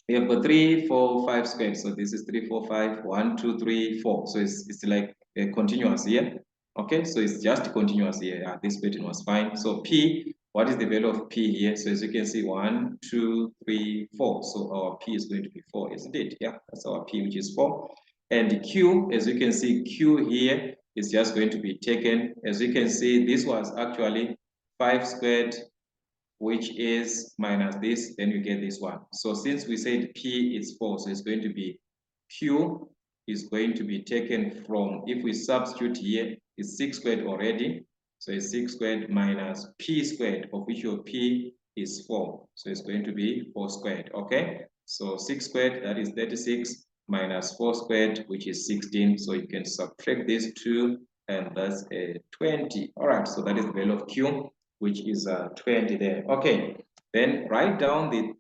We have got 3, 4, 5 squared. So this is 3, 4, 5, 1, 2, 3, 4. So it's like a continuous here. Okay, so it's just continuous here. Yeah, this pattern was fine. So P, what is the value of P here? So as you can see, 1, 2, 3, 4. So our P is going to be 4, isn't it? Yeah, that's our P, which is 4. And Q, as you can see, Q here is just going to be taken. As you can see, this was actually 5 squared, which is minus this, then you get this one. So since we said P is 4, so it's going to be Q is going to be taken from, if we substitute here, it's 6 squared already. So it's 6 squared minus P squared, of which your P is 4. So it's going to be 4 squared, okay? So 6 squared, that is 36, minus 4 squared, which is 16. So you can subtract these two, and that's a 20. All right, so that is the value of Q, which is 20 there. Okay, then write down the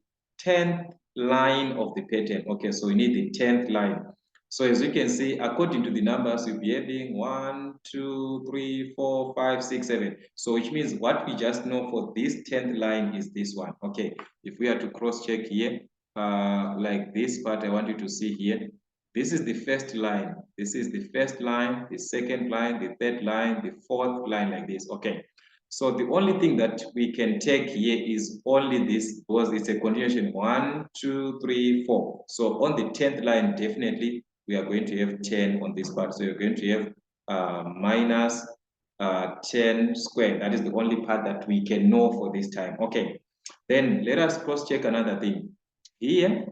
10th line of the pattern. Okay, so we need the 10th line. So as you can see, according to the numbers, you'll be having 1, 2, 3, 4, 5, 6, 7. So which means what we just know for this 10th line is this one. Okay, if we are to cross-check here, like this part, I want you to see here. This is the first line. This is the first line, the second line, the third line, the fourth line, like this. Okay. So the only thing that we can take here is only this, because it's a continuation 1, 2, 3, 4. So on the 10th line, definitely we are going to have 10 on this part. So you're going to have minus 10 squared. That is the only part that we can know for this time. Okay. Then let us cross-check another thing. Here,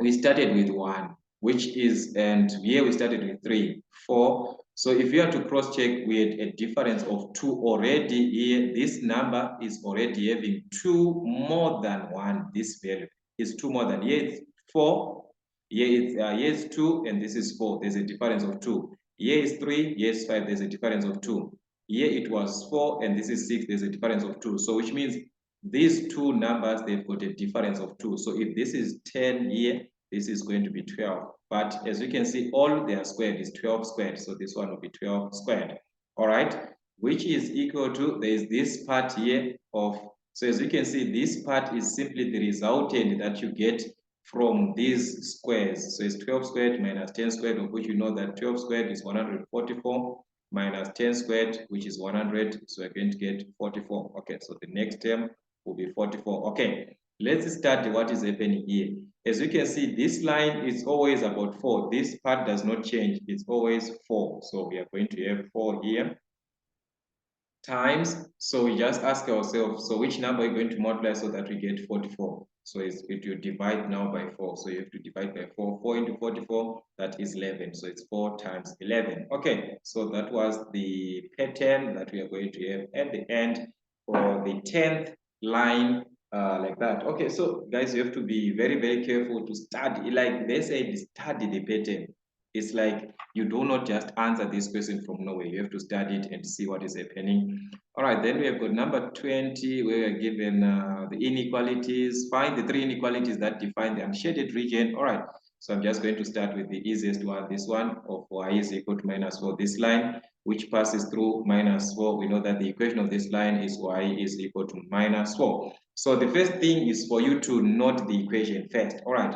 we started with 1, which is, and here we started with 3, 4. So if you are to cross-check, we had a difference of 2 already here. This number is already having 2 more than 1. This value is 2 more than, here it's 4, here it's 2, and this is 4. There's a difference of 2. Here is 3, here is 5. There's a difference of 2. Here it was 4, and this is 6. There's a difference of 2. So which means these two numbers, they've got a difference of 2. So if this is 10 here, this is going to be 12. But as you can see, all they are squared is 12 squared. So this one will be 12 squared. All right, which is equal to, there is this part here of, so as you can see, this part is simply the resultant that you get from these squares. So it's 12 squared minus 10 squared, of which you know that 12 squared is 144 minus 10 squared, which is 100. So we're going to get 44. Okay, so the next term will be 44. Okay, let's start what is happening here. As you can see, this line is always about 4. This part does not change. It's always 4. So we are going to have 4 here times. So we just ask ourselves, so which number are you going to multiply so that we get 44? So it you divide now by 4. So you have to divide by 4. 4 into 44, that is 11. So it's 4 times 11. Okay, so that was the pattern that we are going to have at the end for the 10th line, like that. Okay, so guys, you have to be very, very careful to study. Like they say, study the pattern. It's like you do not just answer this question from nowhere. You have to study it and see what is happening. All right, then we have got number 20, where we are given the inequalities. Find the 3 inequalities that define the unshaded region. All right, so I'm just going to start with the easiest one. This one of y is equal to minus 4. This line, which passes through minus 4, we know that the equation of this line is y is equal to minus 4. So the first thing is for you to note the equation first. All right.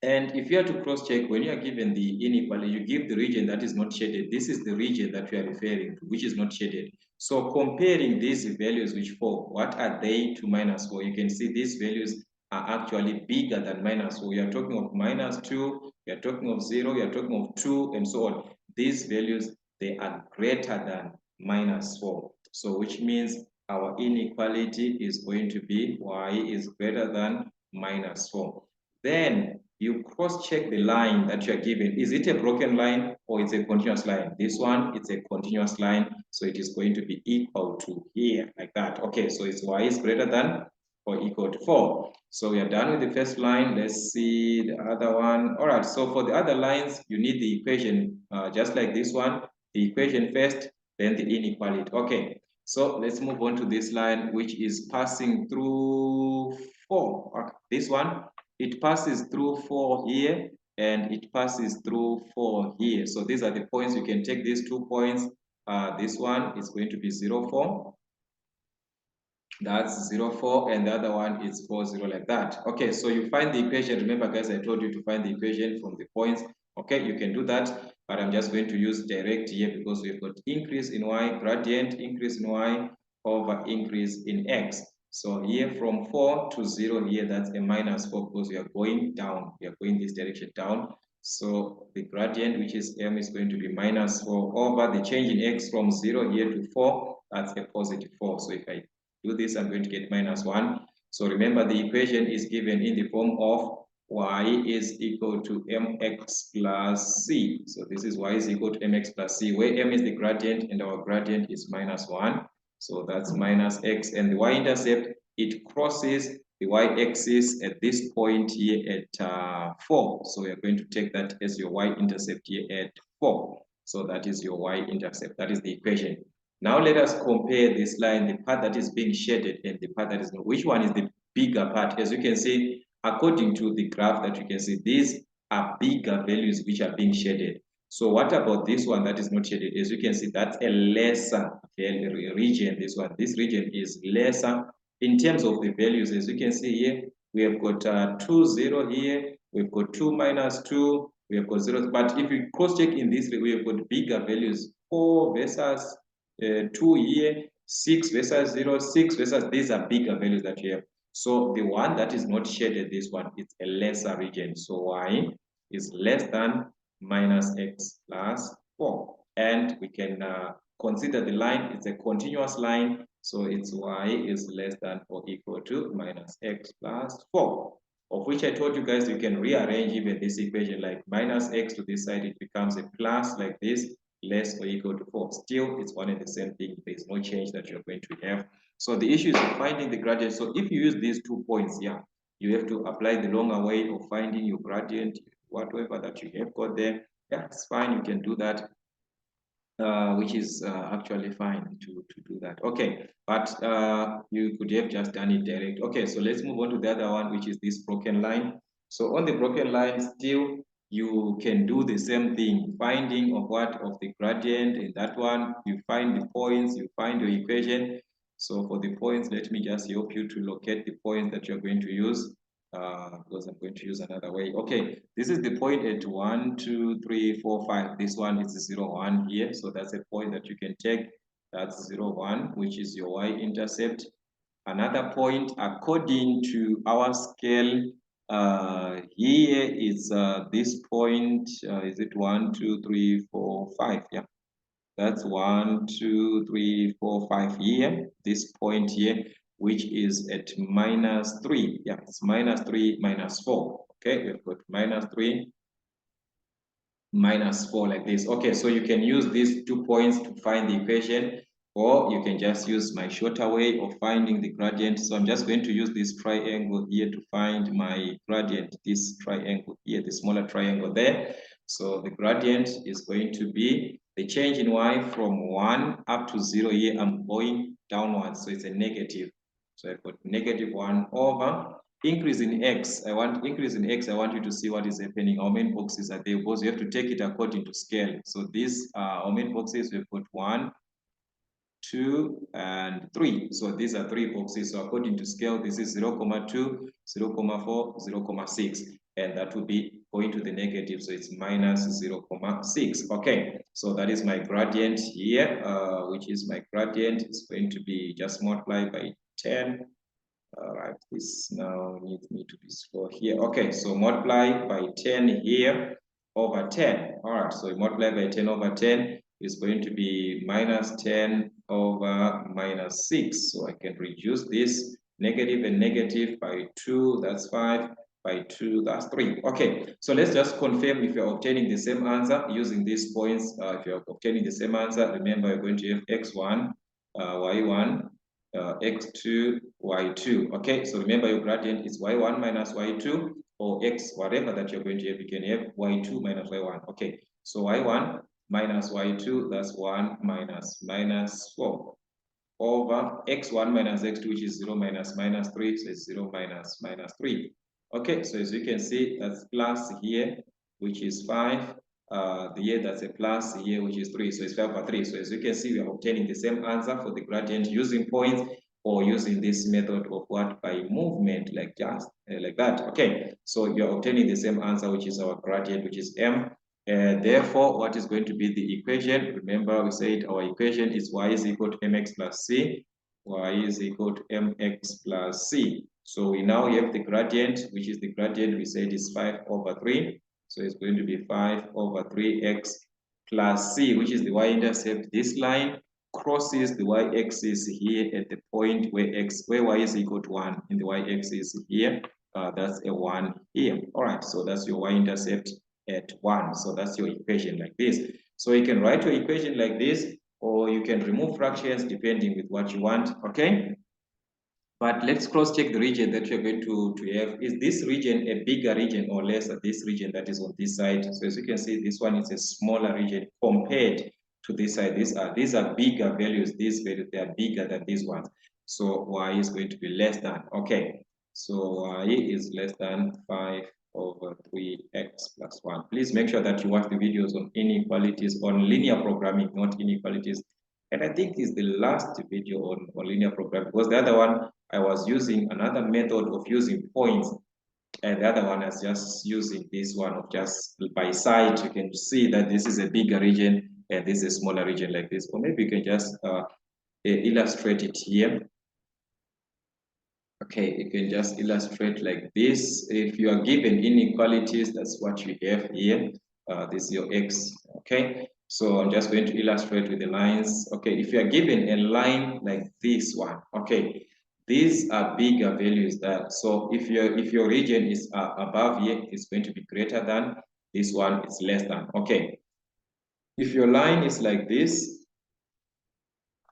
And if you are to cross-check, when you are given the inequality, you give the region that is not shaded. This is the region that we are referring to, which is not shaded. So comparing these values which fall, what are they to -4? You can see these values are actually bigger than -4. We are talking of -2, we are talking of 0, we are talking of 2, and so on. These values, they are greater than -4. So which means our inequality is going to be y is greater than -4. Then you cross-check the line that you are given. Is it a broken line or it's a continuous line? This one, it's a continuous line, so it is going to be equal to here, like that. Okay, so it's y is greater than or equal to 4. So we are done with the first line. Let's see the other one. All right, so for the other lines, you need the equation, just like this one, the equation first, then the inequality. Okay, so let's move on to this line, which is passing through 4. Okay, this one, it passes through 4 here and it passes through 4 here. So these are the points. You can take these 2 points. This one is going to be 0, 4. That's 0, 4, and the other one is 4, 0, like that. Okay, so you find the equation. Remember, guys, I told you to find the equation from the points. Okay, you can do that, but I'm just going to use direct here because we've got increase in y, gradient, increase in y over increase in x. So here from 4 to 0 here, that's a -4 because we are going down. We are going this direction down. So the gradient, which is m, is going to be -4 over the change in x from 0 here to 4. That's a positive 4. So if I do this, I'm going to get -1. So remember, the equation is given in the form of y is equal to mx plus c. So this is y is equal to mx plus c, where m is the gradient and our gradient is -1. So that's minus x, and the y-intercept, it crosses the y-axis at this point here at 4. So we are going to take that as your y-intercept here at 4. So that is your y-intercept. That is the equation. Now let us compare this line, the part that is being shaded and the part that is not. Which one is the bigger part? As you can see, according to the graph that you can see, these are bigger values which are being shaded. So what about this one that is not shaded? As you can see, that's a lesser region. This region is lesser in terms of the values. As you can see here, we have got 2, 0 here, we've got 2, -2, we have got 0. But if we cross-check in this, we have got bigger values, 4 versus 2 here, 6 versus 0, 6 versus, these are bigger values that we have. So the one that is not shaded, this one, is a lesser region. So y is less than -x plus 4. And we can consider the line, it's a continuous line. So its y is less than or equal to -x plus 4. Of which I told you guys, you can rearrange even this equation, like -x to this side, it becomes a plus like this, less or equal to 4. Still, it's one and the same thing. There's no change that you're going to have. So the issue is finding the gradient. So if you use these 2 points here, you have to apply the longer way of finding your gradient, whatever that you have got there. Yeah, it's fine. You can do that. Which is actually fine to do that. Okay, but you could have just done it direct. Okay, so let's move on to the other one, which is this broken line. So on the broken line, still you can do the same thing, finding of the gradient. In that one, you find the points, you find your equation. So for the points, let me just help you to locate the points that you're going to use. Because I'm going to use another way. Okay, this is the point at 1, 2, 3, 4, 5. This one is 0, 1 here. So that's a point that you can take. That's 0, 1, which is your y-intercept. Another point, according to our scale, here is this point. Is it 1, 2, 3, 4, 5? Yeah. That's 1, 2, 3, 4, 5 here. This point here, which is at -3. Yeah, it's -3, -4. Okay, we've got -3, -4 like this. Okay, so you can use these 2 points to find the equation, or you can just use my shorter way of finding the gradient. So I'm just going to use this triangle here to find my gradient, this triangle here, the smaller triangle there. So the gradient is going to be the change in y from 1 up to 0 here. I'm going downwards, so it's a negative. So I've got -1 over increase in x. I want increase in x. I want you to see what is happening. How many boxes are there? Because you have to take it according to scale. So these how many boxes? We've got 1, 2, and 3. So these are 3 boxes. So according to scale, this is 0, 0.2, 0, 0.4, 0, 0.6. And that will be going to the negative. So it's minus 0, 0.6. Okay, so that is my gradient here, which is my gradient. It's going to be just multiplied by 10. All right, this now needs me to be slow here. Okay, so multiply by 10 here over 10. All right, so multiply by 10 over 10 is going to be minus 10 over minus 6. So I can reduce this negative and negative by 2, that's 5, by 2, that's 3. Okay, so let's just confirm if you're obtaining the same answer using these points. If you're obtaining the same answer, remember you're going to have x1, y1, x2, y2. Okay, so remember your gradient is y1 minus y2, or x, whatever that you're going to have, you can have y2 minus y1. Okay, so y1 minus y2, that's 1 minus 4, over x1 minus x2, which is 0 minus 3, so it's 0 minus 3. Okay, so as you can see, that's plus here, which is 5. Here that's a plus here, which is 3, so it's 5 over 3. So as you can see, we are obtaining the same answer for the gradient using points, or using this method of what, by movement, like just like that. Okay, so you're obtaining the same answer, which is our gradient, which is m. Therefore, what is going to be the equation? Remember, we said our equation is y is equal to mx plus c. Y is equal to mx plus c. So we now have the gradient, which is the gradient we said is 5 over 3. So it's going to be 5 over 3x plus c, which is the y-intercept. This line crosses the y-axis here at the point where y is equal to 1, and the y-axis here. That's a 1 here. All right, so that's your y-intercept at 1. So that's your equation like this. So you can write your equation like this, or you can remove fractions depending with what you want. Okay. But let's cross-check the region that you're going to have. Is this region a bigger region or less than this region that is on this side? So as you can see, this one is a smaller region compared to this side. These are bigger values. These values, they are bigger than these ones. So y is going to be less than. Okay. So y is less than 5 over 3x plus 1. Please make sure that you watch the videos on inequalities, on linear programming, not inequalities. And I think it's the last video on linear programming, because the other one, I was using another method of using points, and the other one is just using this one of just by side. You can see that this is a bigger region and this is a smaller region like this. Or maybe you can just illustrate it here. Okay, you can just illustrate like this. If you are given inequalities, that's what you have here. This is your x, okay? So I'm just going to illustrate with the lines. Okay, if you are given a line like this one, okay, these are bigger values that, so if your region is above here, it's going to be greater than, this one is less than, okay? If your line is like this,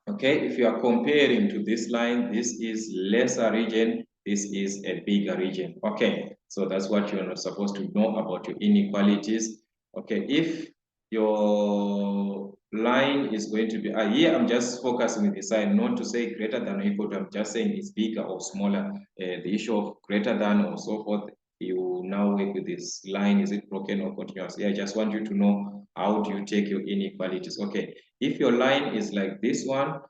okay, if you are comparing to this line, this is lesser region, this is a bigger region. Okay, so that's what you're not supposed to know about your inequalities. Okay, if your line is going to be, here I'm just focusing with the sign, not to say greater than or equal to, I'm just saying it's bigger or smaller. The issue of greater than or so forth, you now work with this line, is it broken or continuous? Yeah, I just want you to know how do you take your inequalities. Okay, if your line is like this one,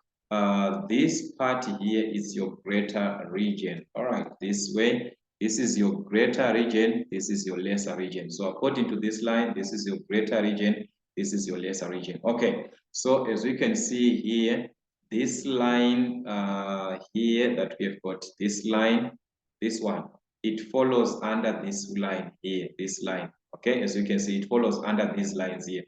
this part here is your greater region. All right, this way, this is your greater region, this is your lesser region. So according to this line, this is your greater region, this is your lesser region. Okay, so as we can see here, this line here that we have got, this line, this one, it follows under this line here, this line. Okay, as you can see, it follows under these lines here.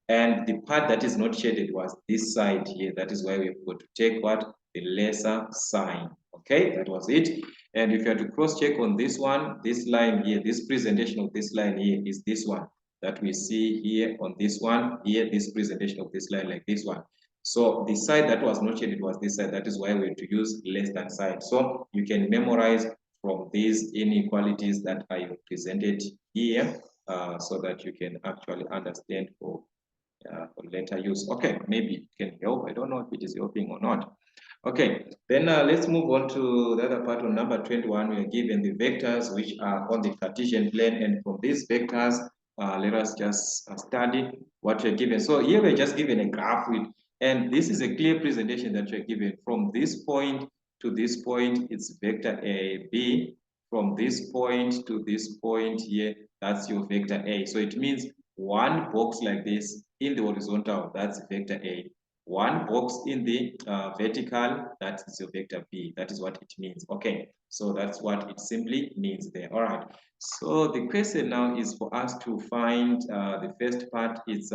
And the part that is not shaded was this side here. That is why we've got to take what? The lesser sign. Okay, that was it. And if you have to cross-check on this one, this line here, this presentation of this line here is this one that we see here on this one, here, this presentation of this line like this one. So the side that was not shaded was this side. That is why we have to use less than sign. So you can memorize from these inequalities that I presented here, so that you can actually understand for later use. Okay, maybe it can help. I don't know if it is helping or not. Okay, then let's move on to the other part on number 21. We are given the vectors which are on the Cartesian plane, and from these vectors, let us just study what we're given. So here we're just given a graph with And this is a clear presentation that you're given. From this point to this point, it's vector A, B. From this point to this point here, that's your vector A. So it means one box like this in the horizontal, that's vector A. One box in the vertical, that is your vector B. That is what it means. Okay, so that's what it simply means there. All right. So the question now is for us to find the first part is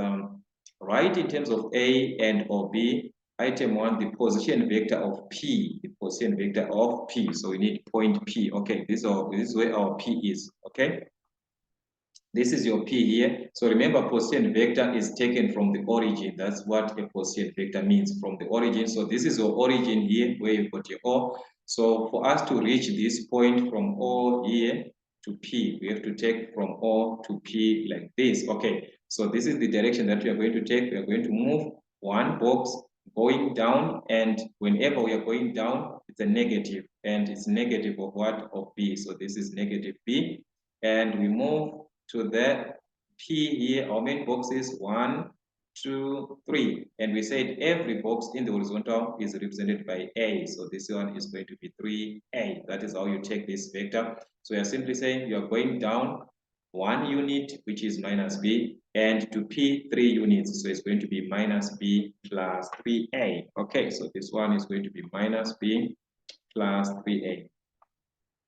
write in terms of A and or B. Item 1, the position vector of P. The position vector of P. So we need point P. Okay, this is where our P is. Okay. This is your P here. So remember, position vector is taken from the origin. That's what a position vector means, from the origin. So this is your origin here, where you got your O. So for us to reach this point from O here to P, we have to take from O to P like this. Okay, so this is the direction that we are going to take. We are going to move one box going down, and whenever we are going down, it's a negative, and it's negative of what? Of B. So this is negative B, and we move to the P here. Our main box is 1, 2, 3. And we said every box in the horizontal is represented by A. So this one is going to be 3A. That is how you take this vector. So you're simply saying you are going down 1 unit, which is minus B, and to P 3 units. So it's going to be minus B plus 3A. Okay, so this one is going to be minus B plus 3A.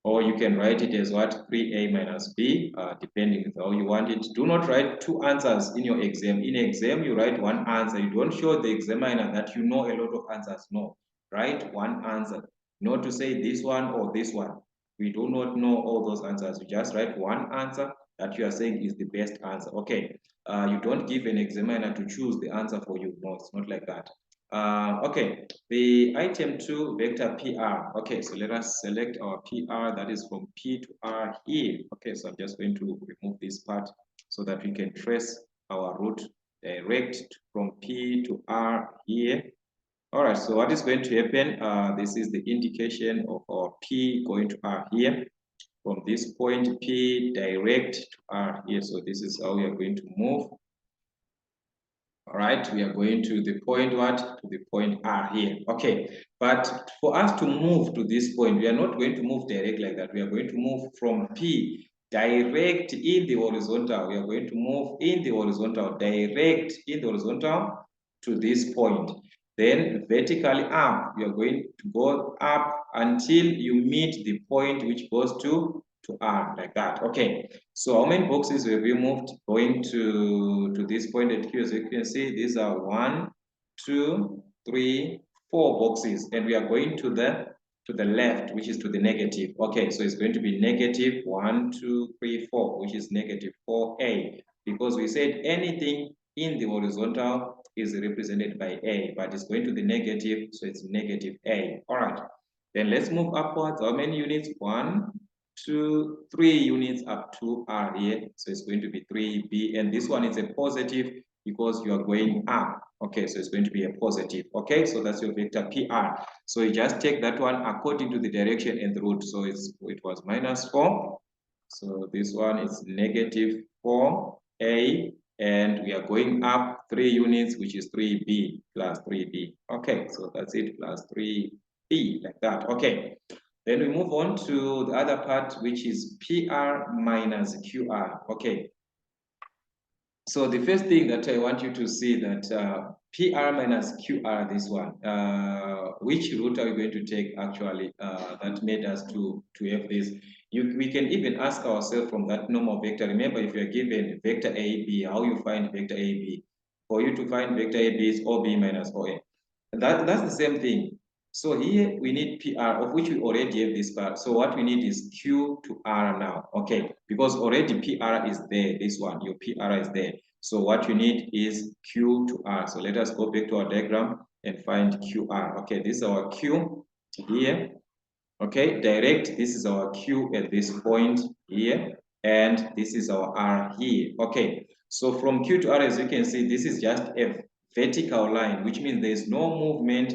Or you can write it as what? 3A minus B, depending on how you want it. Do not write two answers in your exam. In exam, you write one answer. You don't show the examiner that you know a lot of answers. No, write one answer. Not to say this one or this one. We do not know all those answers. You just write one answer that you are saying is the best answer. Okay, you don't give an examiner to choose the answer for you. No, it's not like that. Okay, the item 2 vector PR. Okay, so let us select our PR, that is from P to R here. Okay, so I'm just going to remove this part so that we can trace our route direct from P to R here. All right, so what is going to happen? This is the indication of our P going to R here. From this point P direct to R here. So this is how we are going to move. All right, we are going to the point what? To the point R here. Okay, but for us to move to this point, we are not going to move direct like that. We are going to move from P direct in the horizontal. We are going to move in the horizontal, direct in the horizontal to this point. Then vertically up, we are going to go up until you meet the point which goes to R, like that. Okay, so how many boxes have we moved going to this point at Q? As you can see, these are 1, 2, 3, 4 boxes, and we are going to the left, which is to the negative. Okay, so it's going to be negative 1, 2, 3, 4, which is negative 4A, because we said anything in the horizontal is represented by A, but it's going to the negative, so it's negative A. All right, then let's move upwards. How many units? 1, 2, 3 units up to R here, so it's going to be 3B, and this one is a positive because you are going up. Okay, so it's going to be a positive. Okay, so that's your vector PR. So you just take that one according to the direction and the route. So it was minus 4. So this one is negative 4A, and we are going up 3 units, which is 3B plus 3B. Okay, so that's it, plus 3B, like that. Okay. Then we move on to the other part, which is PR minus QR. Okay. So the first thing that I want you to see that PR minus QR, this one, which route are we going to take actually that made us to have this? We can even ask ourselves from that normal vector. Remember, if you are given vector AB, how you find vector AB? For you to find vector AB is OB minus OA. That's the same thing. So here we need PR, of which we already have this part. So what we need is Q to R now, okay? Because already PR is there, this one, your PR is there. So what you need is Q to R. So let us go back to our diagram and find QR. Okay, this is our Q here. Okay, direct, this is our Q at this point here, and this is our R here. Okay, so from Q to R, as you can see, this is just a vertical line, which means there is no movement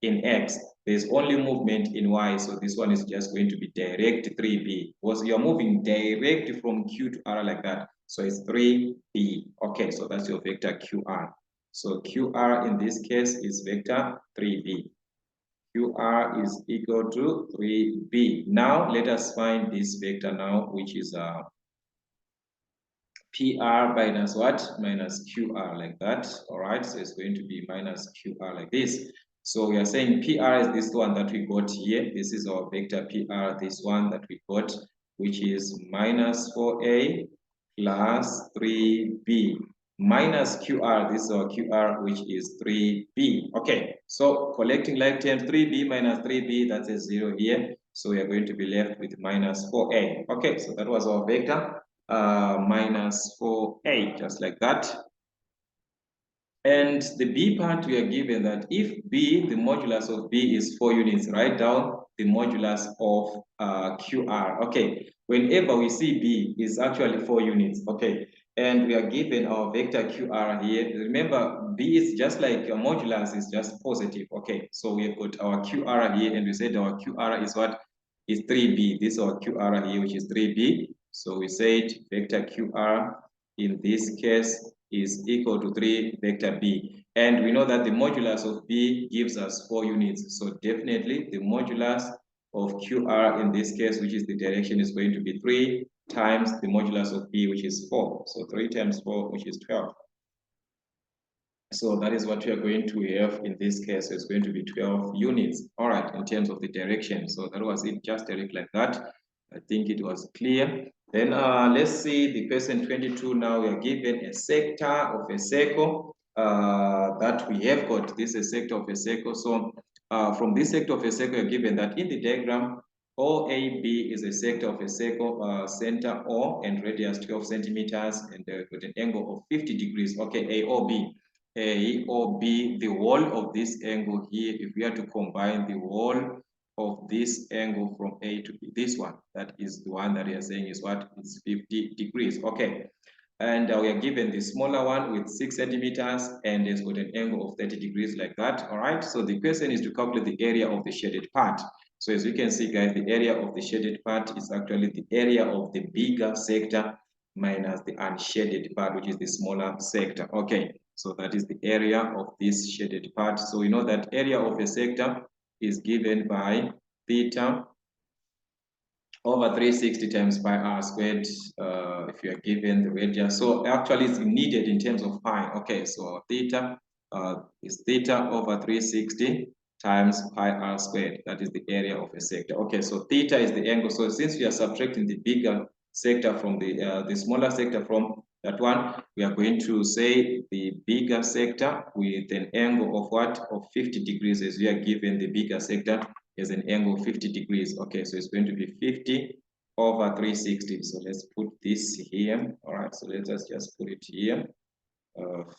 in X. There's only movement in Y. So this one is just going to be direct 3B. Because you're moving direct from Q to R like that. So it's 3B. Okay, so that's your vector QR. So QR in this case is vector 3b. QR is equal to 3b. Now let us find this vector now, which is PR minus what? Minus QR, like that. All right, so it's going to be minus QR like this. So we are saying PR is this one that we got here. This is our vector PR, this one that we got, which is minus 4a plus 3b. Minus QR, this is our QR, which is 3b. Okay, so collecting like terms, 3b minus 3b, that's a 0 here. So we are going to be left with minus 4a. Okay, so that was our vector. Minus 4a, just like that. And the b part, we are given that if b, the modulus of b is 4 units, write down the modulus of QR. Okay, whenever we see b is actually 4 units. Okay, and we are given our vector QR here. Remember, b is just like a modulus is just positive. Okay, so we have got our QR here, and we said our QR is what? Is 3b. This is our QR here, which is 3b. So we said vector QR in this case is equal to 3 vector b. And we know that the modulus of b gives us 4 units. So definitely the modulus of QR in this case, which is the direction, is going to be 3 times the modulus of b, which is 4. So 3 times 4, which is 12. So that is what we are going to have in this case. So it's going to be 12 units. All right, in terms of the direction. So that was it, just direct like that. I think it was clear. Then let's see the question 22 now. We are given a sector of a circle that we have got. This is a sector of a circle. So from this sector of a circle, we are given that in the diagram, OAB is a sector of a circle, center O and radius 12 centimeters, and with an angle of 50 degrees. Okay, A or B. A or B, the whole of this angle here, if we are to combine the whole of this angle from A to B, this one, that is the one that we are saying is what? Is 50 degrees. Okay. And we are given the smaller one with 6 centimeters and it's got an angle of 30 degrees like that. All right. So the question is to calculate the area of the shaded part. So as you can see, guys, the area of the shaded part is actually the area of the bigger sector minus the unshaded part, which is the smaller sector. Okay. So that is the area of this shaded part. So we know that area of a sector is given by theta over 360 times pi r squared if you are given the radius. So actually it's needed in terms of pi. Okay, so theta is theta over 360 times pi r squared. That is the area of a sector. Okay, so theta is the angle. So since we are subtracting the bigger sector from the smaller sector from that one, we are going to say the bigger sector with an angle of what? Of 50 degrees, as we are given the bigger sector is an angle of 50 degrees. Okay, so it's going to be 50 over 360. So let's put this here. All right, so let us just put it here.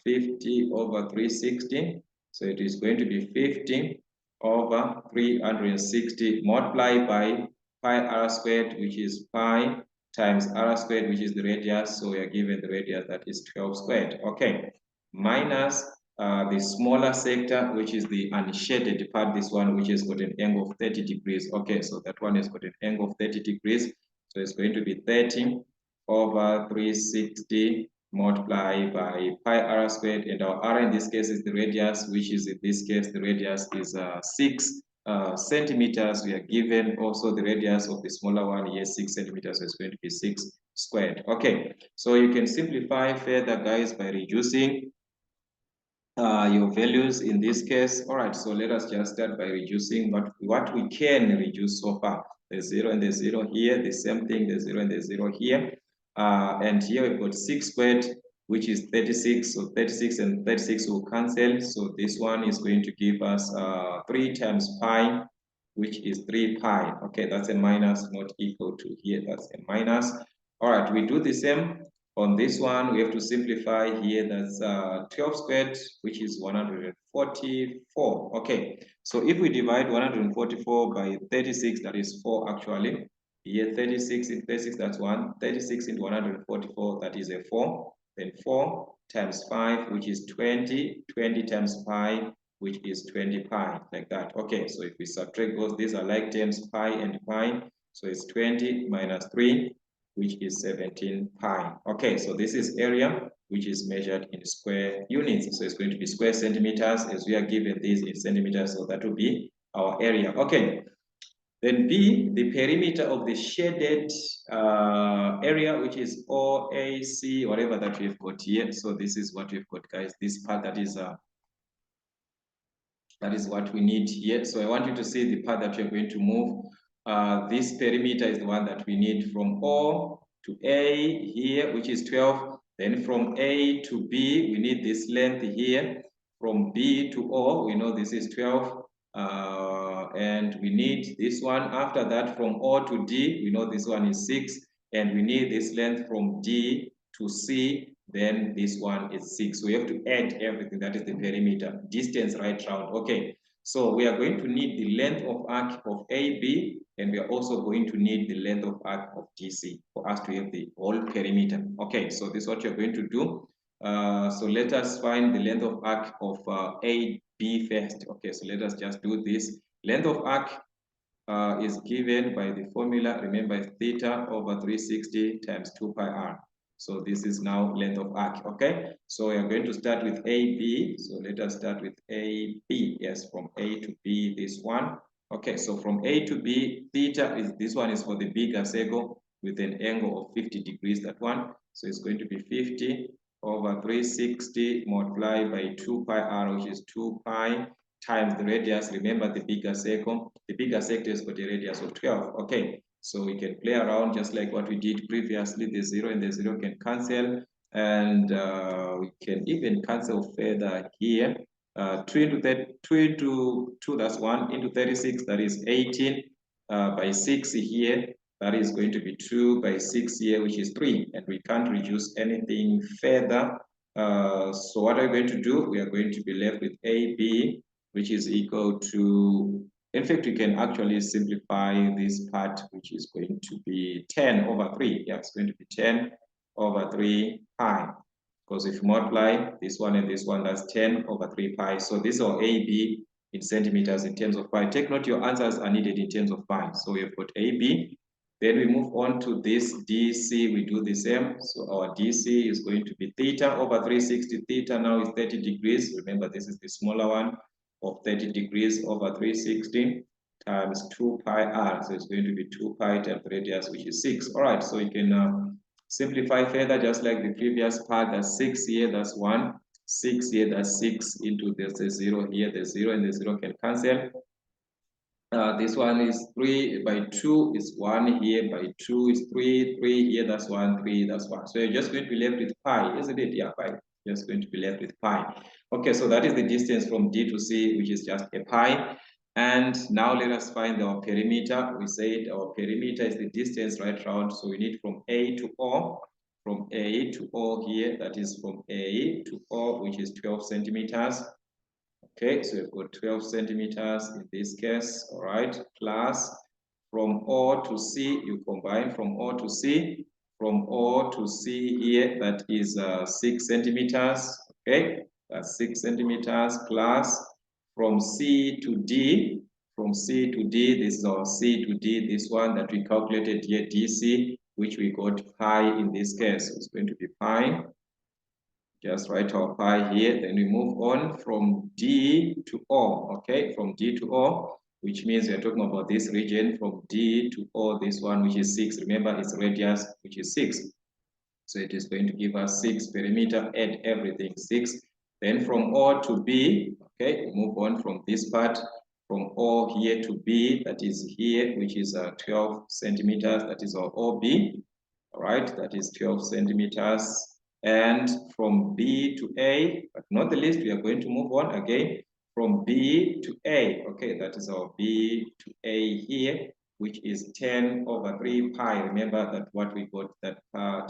50 over 360. So it is going to be 50 over 360 multiplied by pi r squared, which is pi times r squared, which is the radius. So we are given the radius that is 12 squared. Okay, minus the smaller sector, which is the unshaded part, this one, which has got an angle of 30 degrees. Okay, so that one has got an angle of 30 degrees. So it's going to be 30 over 360 multiplied by pi r squared, and our r in this case is the radius, which is in this case, the radius is 6 centimeters. We are given also the radius of the smaller one here, 6 centimeters, so it's going to be 6 squared. Okay, so you can simplify further, guys, by reducing your values in this case. All right, so let us just start by reducing what we can reduce so far. The 0 and the 0 here, the same thing, the 0 and the 0 here. And here we've got 6 squared, which is 36. So 36 and 36 will cancel. So this one is going to give us 3 times pi, which is 3 pi. Okay, that's a minus, not equal to here. That's a minus. All right, we do the same. On this one, we have to simplify here. That's 12 squared, which is 144. Okay, so if we divide 144 by 36, that is 4 actually. Here, 36 into 36, that's 1. 36 into 144, that is a 4. Then 4 times 5, which is 20. 20 times pi, which is 20 pi, like that. Okay, so if we subtract those, these are like terms, pi and pi. So it's 20 minus 3. which is 17 pi. Okay, so this is area, which is measured in square units. So it's going to be square centimeters, as we are given these in centimeters, so that will be our area. Okay, then B, the perimeter of the shaded area, which is OAC, whatever that we've got here. So this is what we've got, guys. This part that is what we need here. So I want you to see the part that you're going to move. This perimeter is the one that we need from O to A here, which is 12. Then from A to B, we need this length here. From B to O, we know this is 12. And we need this one. After that, from O to D, we know this one is 6. And we need this length from D to C. Then this one is 6. So we have to add everything. That is the perimeter. Distance right round. Okay. So we are going to need the length of arc of AB, and we are also going to need the length of arc of DC for us to have the whole perimeter. Okay, so this is what you're going to do. So let us find the length of arc of AB first. Okay, so let us just do this. Length of arc is given by the formula. Remember, theta over 360 times 2 pi r. So this is now length of arc. Okay, so we are going to start with AB. So let us start with AB. Yes, from A to B, this one. Okay, so from A to B, theta is, this one is for the bigger circle with an angle of 50 degrees, that one. So it's going to be 50 over 360 multiplied by 2 pi r, which is 2 pi times the radius. Remember the bigger circle. The bigger sector has got a radius of 12. Okay, so we can play around just like what we did previously. The 0 and the 0 can cancel, and we can even cancel further here. 2 into 2, that's 1, into 36, that is 18, by 6 here, that is going to be 2 by 6 here, which is 3, and we can't reduce anything further. So what are we going to do? We are going to be left with AB, which is equal to, in fact, we can actually simplify this part, which is going to be 10 over 3. Yeah, it's going to be 10 over 3 pi. Because if you multiply this one and this one, that's 10 over 3 pi. So this is our AB in centimeters in terms of pi. Take note, your answers are needed in terms of pi. So we've got AB. Then we move on to this DC. We do the same. So our DC is going to be theta over 360. Theta now is 30 degrees. Remember, this is the smaller one of 30 degrees over 360 times 2 pi r. So it's going to be 2 pi times radius, which is 6. All right, so you can simplify further, just like the previous part. That's 6 here, that's 1. 6 here, that's 6 into there's a 0 here, the 0 and the 0 can cancel. This one is 3 by 2 is 1 here, by 2 is 3, 3 here, that's 1, 3, that's 1. So you're just going to be left with pi, isn't it? Yeah, pi. Just going to be left with pi. Okay, so that is the distance from D to C, which is just a pi. And now let us find our perimeter. We said our perimeter is the distance right round. So we need from A to O. From A to O here, that is from A to O, which is 12 centimeters. Okay, so we've got 12 centimeters in this case, all right, plus from O to C, you combine from O to C. From O to C here, that is 6 centimeters, okay, that's 6 centimeters, plus from C to D, from C to D, this is our C to D, this one that we calculated here, DC, which we got pi in this case, so it's going to be pi. Just write our pi here, then we move on from D to O, okay, from D to O, which means we're talking about this region from D to O, this one, which is 6. Remember, it's radius, which is 6. So it is going to give us 6 perimeter, add everything, 6. Then from O to B, okay, move on from this part, from O here to B, that is here, which is 12 centimeters, that is our OB, all right, that is 12 centimeters. And from B to A, but not the least, we are going to move on again from B to A. Okay, that is our B to A here, which is 10 over 3 pi. Remember that what we got that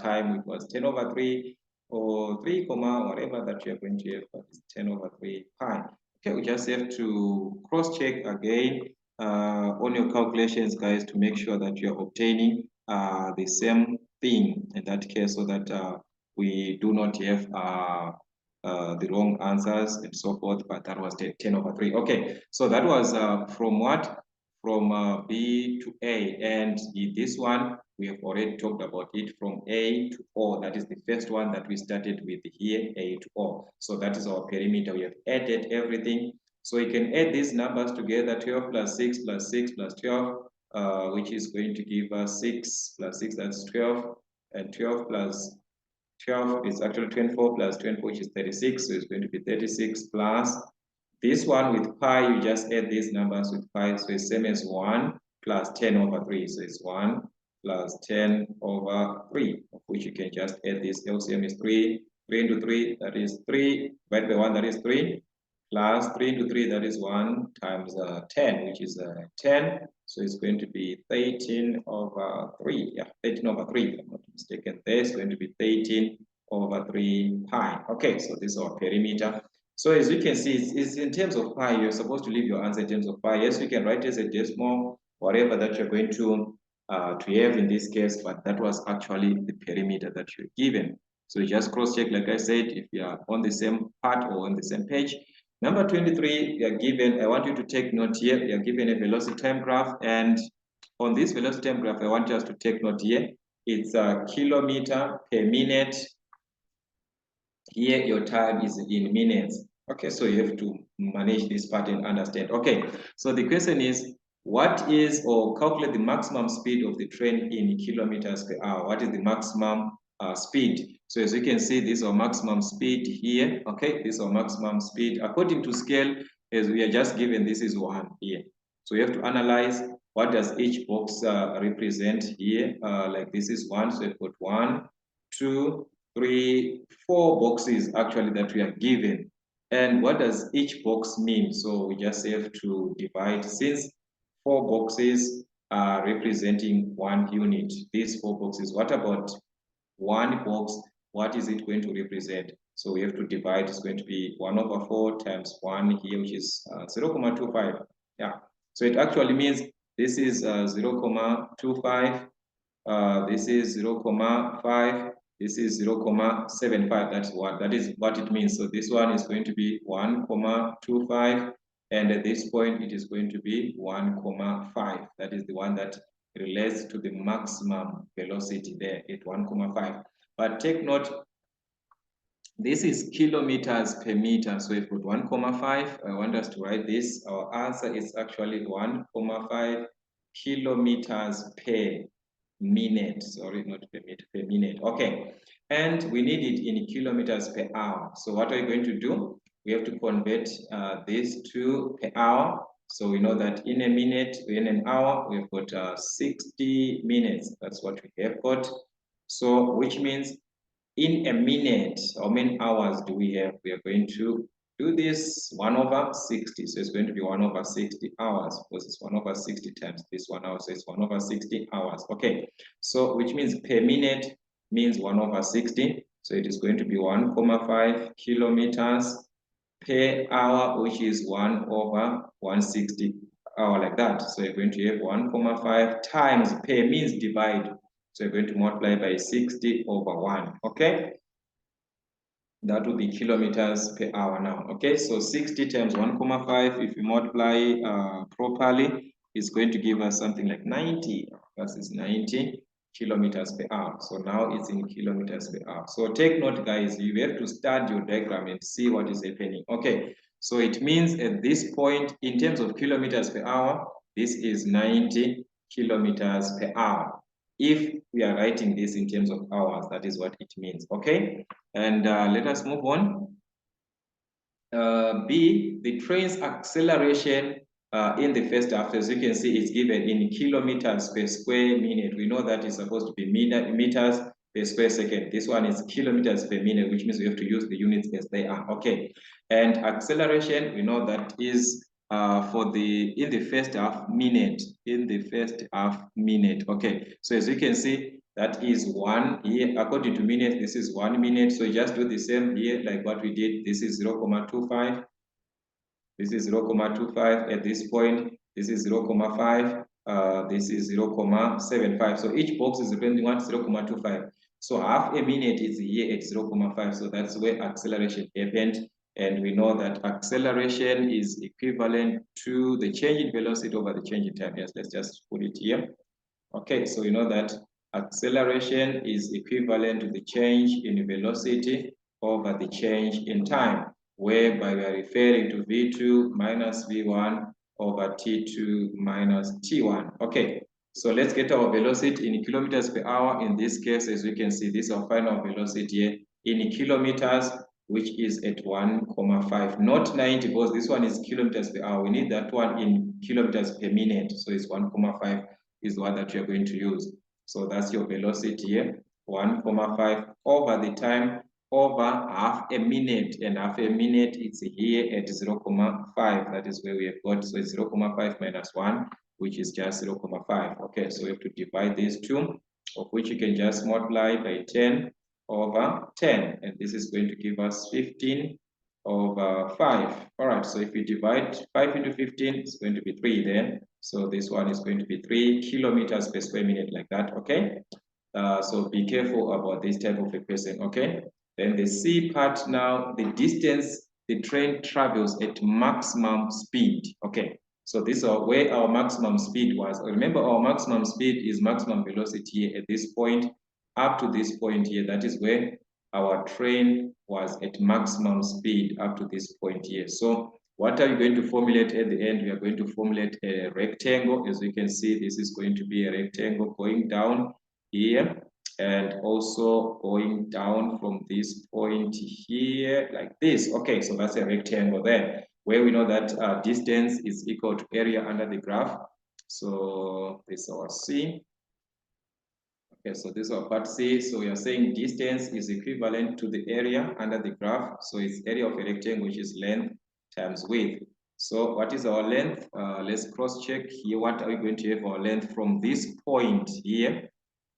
time, it was 10 over 3 or 3 comma, whatever that we are going to have, but it's 10 over 3 pi. Okay, we just have to cross-check again on your calculations, guys, to make sure that you're obtaining the same thing in that case, so that we do not have the wrong answers and so forth, but that was 10 over 3. Okay, so that was from what? From B to A, and this one we have already talked about it from A to O. That is the first one that we started with here, A to O. So that is our perimeter. We have added everything. So you can add these numbers together, 12 plus 6 plus 6 plus 12, which is going to give us 6 plus 6, that's 12, and 12 plus 12 is actually 24 plus 24, which is 36, so it's going to be 36 plus this one with pi, you just add these numbers with pi, so it's same as 1 plus 10 over 3, so it's 1 plus 10 over 3, of which you can just add this. LCM is 3, 3 into 3, that is 3, divided by 1, that is 3, plus 3 into 3, that is 1, times 10, which is 10, so it's going to be 13 over 3, yeah, 13 over 3, if I'm not mistaken, there's going to be 13 over 3 pi. Okay, so this is our perimeter. So as you can see, it's in terms of pi. You're supposed to leave your answer in terms of pi. Yes, you can write as a decimal, whatever that you're going to have in this case, but that was actually the perimeter that you're given. So you just cross-check, like I said, if you are on the same part or on the same page. Number 23, you are given, I want you to take note here, you are given a velocity time graph, and on this velocity time graph, I want us to take note here. It's a kilometer per minute. Here, your time is in minutes. Okay, so you have to manage this part and understand. Okay, so the question is, what is, or calculate the maximum speed of the train in kilometers per hour? What is the maximum speed? So as you can see, this is our maximum speed here. Okay, this is our maximum speed. According to scale, as we are just given, this is 1 here. So you have to analyze what does each box represent here. Like this is 1, so you've got 1, 2, 3, 4 boxes actually that we are given. And what does each box mean? So we just have to divide, since 4 boxes are representing 1 unit. These 4 boxes, what about 1 box? What is it going to represent? So we have to divide. It's going to be 1 over 4 times 1 here, which is 0.25. Yeah. So it actually means this is 0.25. This is 0.5. This is 0.75. That is what it means. So this one is going to be 1.25, and at this point it is going to be 1.5. That is the one that relates to the maximum velocity there at 1.5. But take note, this is kilometers per meter. So if we put 1.5, I want us to write this. Our answer is actually 1.5 kilometers per minute. Sorry, not per meter, per minute. Okay, and we need it in kilometers per hour. So what are you going to do? We have to convert this to per hour. So we know that in a minute, in an hour, we've got 60 minutes. That's what we have got. So which means in a minute, how many hours do we have? We are going to do this 1 over 60. So it's going to be 1 over 60 hours, because it's 1 over 60 times this 1 hour. So it's 1 over 60 hours. Okay. So which means per minute means 1 over 60. So it is going to be 1.5 kilometers per hour, which is 1 over 160 hour, like that. So you're going to have 1.5 times per means divide. So you're going to multiply by 60 over 1. Okay. That will be kilometers per hour now. Okay, so 60 times 1.5, if you multiply properly, is going to give us something like 90. That is 90 kilometers per hour. So now it's in kilometers per hour. So take note, guys, you have to start your diagram and see what is happening. Okay, so it means at this point, in terms of kilometers per hour, this is 90 kilometers per hour. If we are writing this in terms of hours, that is what it means. Okay, and let us move on. B, the train's acceleration in the first half, as you can see, it's given in kilometers per square minute. We know that is supposed to be meters per square second. This one is kilometers per minute, which means we have to use the units as they are. Okay, and acceleration, we know that is in the first half minute. In the first half minute. Okay, so as you can see, that is 1 here. According to minutes, this is 1 minute. So just do the same here, like what we did. This is 0.25. This is 0.25 at this point. This is 0.5. This is 0.75. So each box is representing 0.25. So half a minute is here at 0.5. So that's where acceleration happened. And we know that acceleration is equivalent to the change in velocity over the change in time. Yes, let's just put it here. Okay, so we know that Acceleration is equivalent to the change in velocity over the change in time, whereby we are referring to V2 minus V1 over T2 minus T1. Okay, so let's get our velocity in kilometers per hour. In this case, as you can see, this is our final velocity in kilometers, which is at 1,5, not 90, because this one is kilometers per hour. We need that one in kilometers per minute. So it's 1,5 is the one that you're going to use. So that's your velocity here, 1,5 over the time over half a minute, and half a minute it's here at 0,5. That is where we have got, so it's 0,5 minus 1, which is just 0,5. Okay, so we have to divide these two, of which you can just multiply by 10 over 10, and this is going to give us 15 over 5. All right, so if we divide 5 into 15, it's going to be 3 then. So this one is going to be 3 kilometers per square minute, like that. Okay, so be careful about this type of a question. Okay, then the C part now, the distance the train travels at maximum speed. Okay, so this is where our maximum speed was. Remember, our maximum speed is maximum velocity at this point up to this point here. That is where our train was at maximum speed up to this point here. So what are you going to formulate at the end? We are going to formulate a rectangle. As you can see, this is going to be a rectangle going down here and also going down from this point here like this. Okay, so that's a rectangle there, where we know that distance is equal to area under the graph. So this is our C. Okay, so this is our part C. So we are saying distance is equivalent to the area under the graph. So it's area of a rectangle, which is length times width. So what is our length? Let's cross check here. What are we going to have our length from this point here?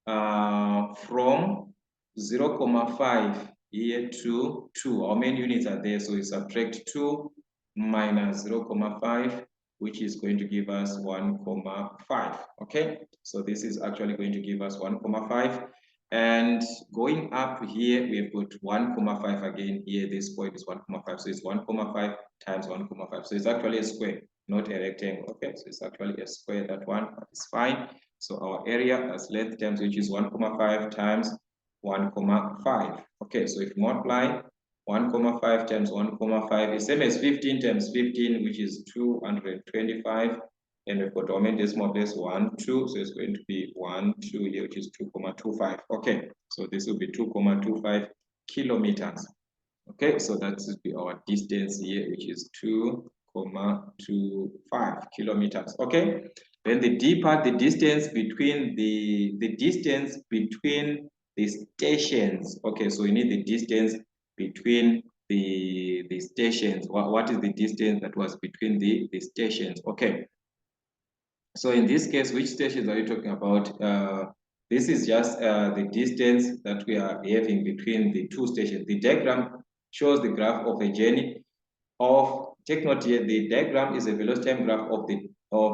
From 0,5 here to 2. Our main units are there. So we subtract 2 minus 0,5, which is going to give us 1,5. Okay, so this is actually going to give us 1,5. And going up here, we have got 1,5 again. Here, this point is 1,5. So it's 1,5 times 1,5. So it's actually a square, not a rectangle. Okay, so it's actually a square, that one, but it's fine. So our area as length times, which is 1,5 times 1,5. Okay, so if you multiply 1,5 times 1,5 is same as 15 times 15, which is 225. And we've got our main decimal place 1, 2. So it's going to be 1, 2 here, which is 2,25. Okay, so this will be 2,25 kilometers. Okay, so that will be our distance here, which is 2,25 kilometers. Okay, then the D part, the distance between the distance between the stations. Okay, so we need the distance between the stations. What is the distance that was between the stations? Okay, so in this case, which stations are you talking about? This is just the distance that we are having between the two stations. The diagram shows the graph of a journey of, take note here, the diagram is a velocity time graph of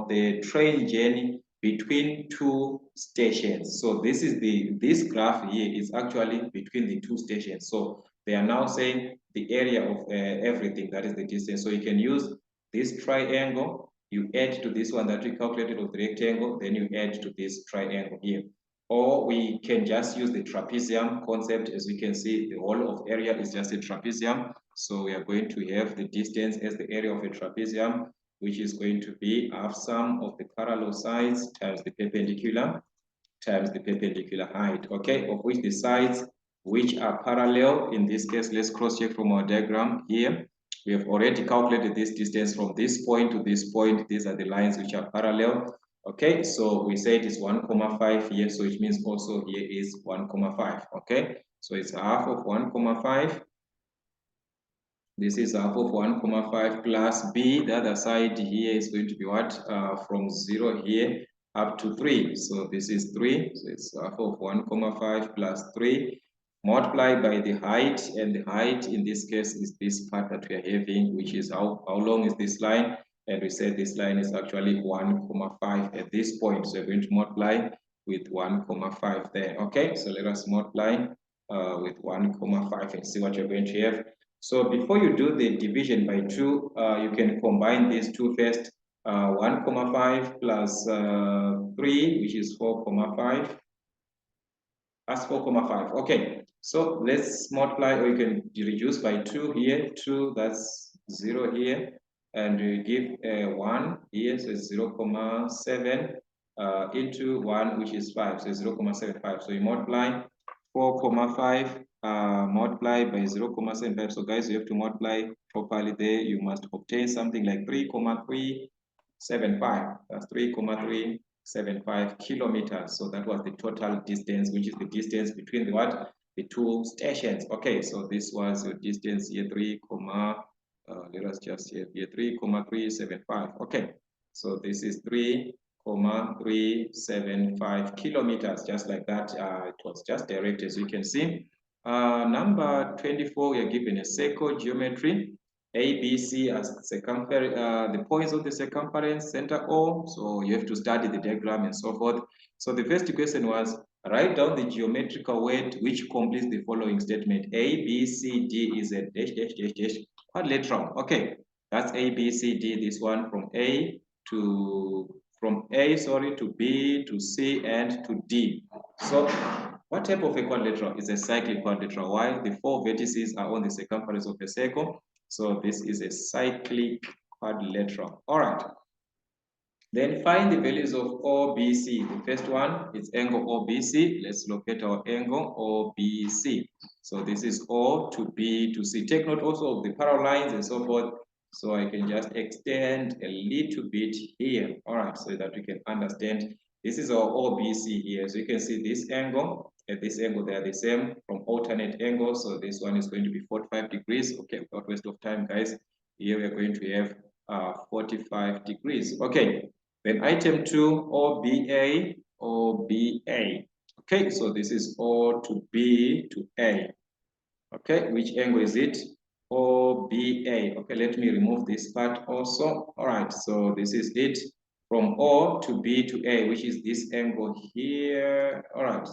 the train journey between two stations. So this is this graph here is actually between the two stations. So they are now saying the area of everything, that is the distance. So you can use this triangle, you add to this one that we calculated of the rectangle, then you add to this triangle here. Or we can just use the trapezium concept. As we can see, the whole of area is just a trapezium. So we are going to have the distance as the area of a trapezium, which is going to be half sum of the parallel sides times the perpendicular height, okay, of which the sides which are parallel, in this case, let's cross check from our diagram here. We have already calculated this distance from this point to this point. These are the lines which are parallel. Okay, so we say it is 1,5 here, so it means also here is 1,5. Okay, so it's half of 1,5. This is half of 1,5 plus b. The other side here is going to be what? From 0 here up to 3. So this is 3. So it's half of 1,5 plus 3 multiplied by the height. And the height in this case is this part that we are having, which is how long is this line? And we said this line is actually 1,5 at this point. So we're going to multiply with 1,5 there. Okay, so let us multiply with 1,5 and see what you're going to have. So before you do the division by 2, you can combine these two first. 1,5 plus 3, which is 4,5. That's 4,5. Okay, so let's multiply, or you can reduce by 2 here. 2, that's 0 here. And you give 1 here, so it's 0,7 into 1, which is 5, so 0,75. So you multiply 4,5 multiply by 0,75. So guys, you have to multiply properly there. You must obtain something like 3,375. That's 3,375 kilometers. So that was the total distance, which is the distance between the what? The two stations. Okay, so this was your distance here, let us just here 3,375. Okay, so this is 3,375 kilometers, just like that. It was just direct, as you can see. Number 24, we are given a circle geometry. A, B, C as the points of the circumference, center O. So you have to study the diagram and so forth. So the first question was, write down the geometrical weight which completes the following statement. A, B, C, D is a dash, dash, dash, dash, quadrilateral. Okay, that's A, B, C, D, this one from A to B to C and to D. So what type of a quadrilateral is a cyclic quadrilateral? Why? The 4 vertices are on the circumference of a circle. So this is a cyclic quadrilateral. All right. Then find the values of OBC. The first one is angle OBC. Let's locate our angle OBC. So this is O to B to C. Take note also of the parallel lines and so forth. So I can just extend a little bit here. All right, so that we can understand. This is our OBC here. So you can see this angle and this angle, they are the same from alternate angles. So this one is going to be 45 degrees. Okay, without waste of time, guys. Here we are going to have 45 degrees. Okay, then item 2, OBA, OBA. Okay, so this is O to B to A. Okay, which angle is it? OBA. Okay, let me remove this part also. All right, so this is it from O to B to A, which is this angle here. All right,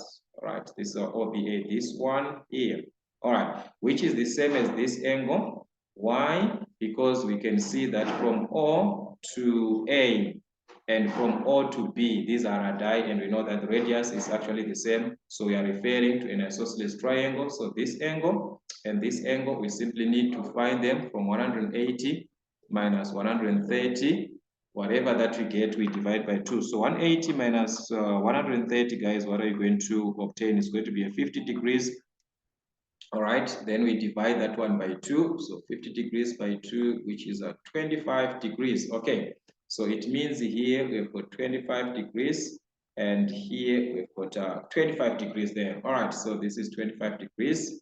this is OBA, this one here. All right, which is the same as this angle. Why? Because we can see that from O to A and from O to B, these are radii, and we know that the radius is actually the same. So we are referring to an isosceles triangle. So this angle and this angle, we simply need to find them from 180 minus 130. Whatever that we get, we divide by 2. So 180 minus 130, guys, what are you going to obtain? Is going to be a 50 degrees. All right, then we divide that one by 2. So 50 degrees by 2, which is 25 degrees. Okay, so it means here we've got 25 degrees, and here we've got 25 degrees there. All right, so this is 25 degrees.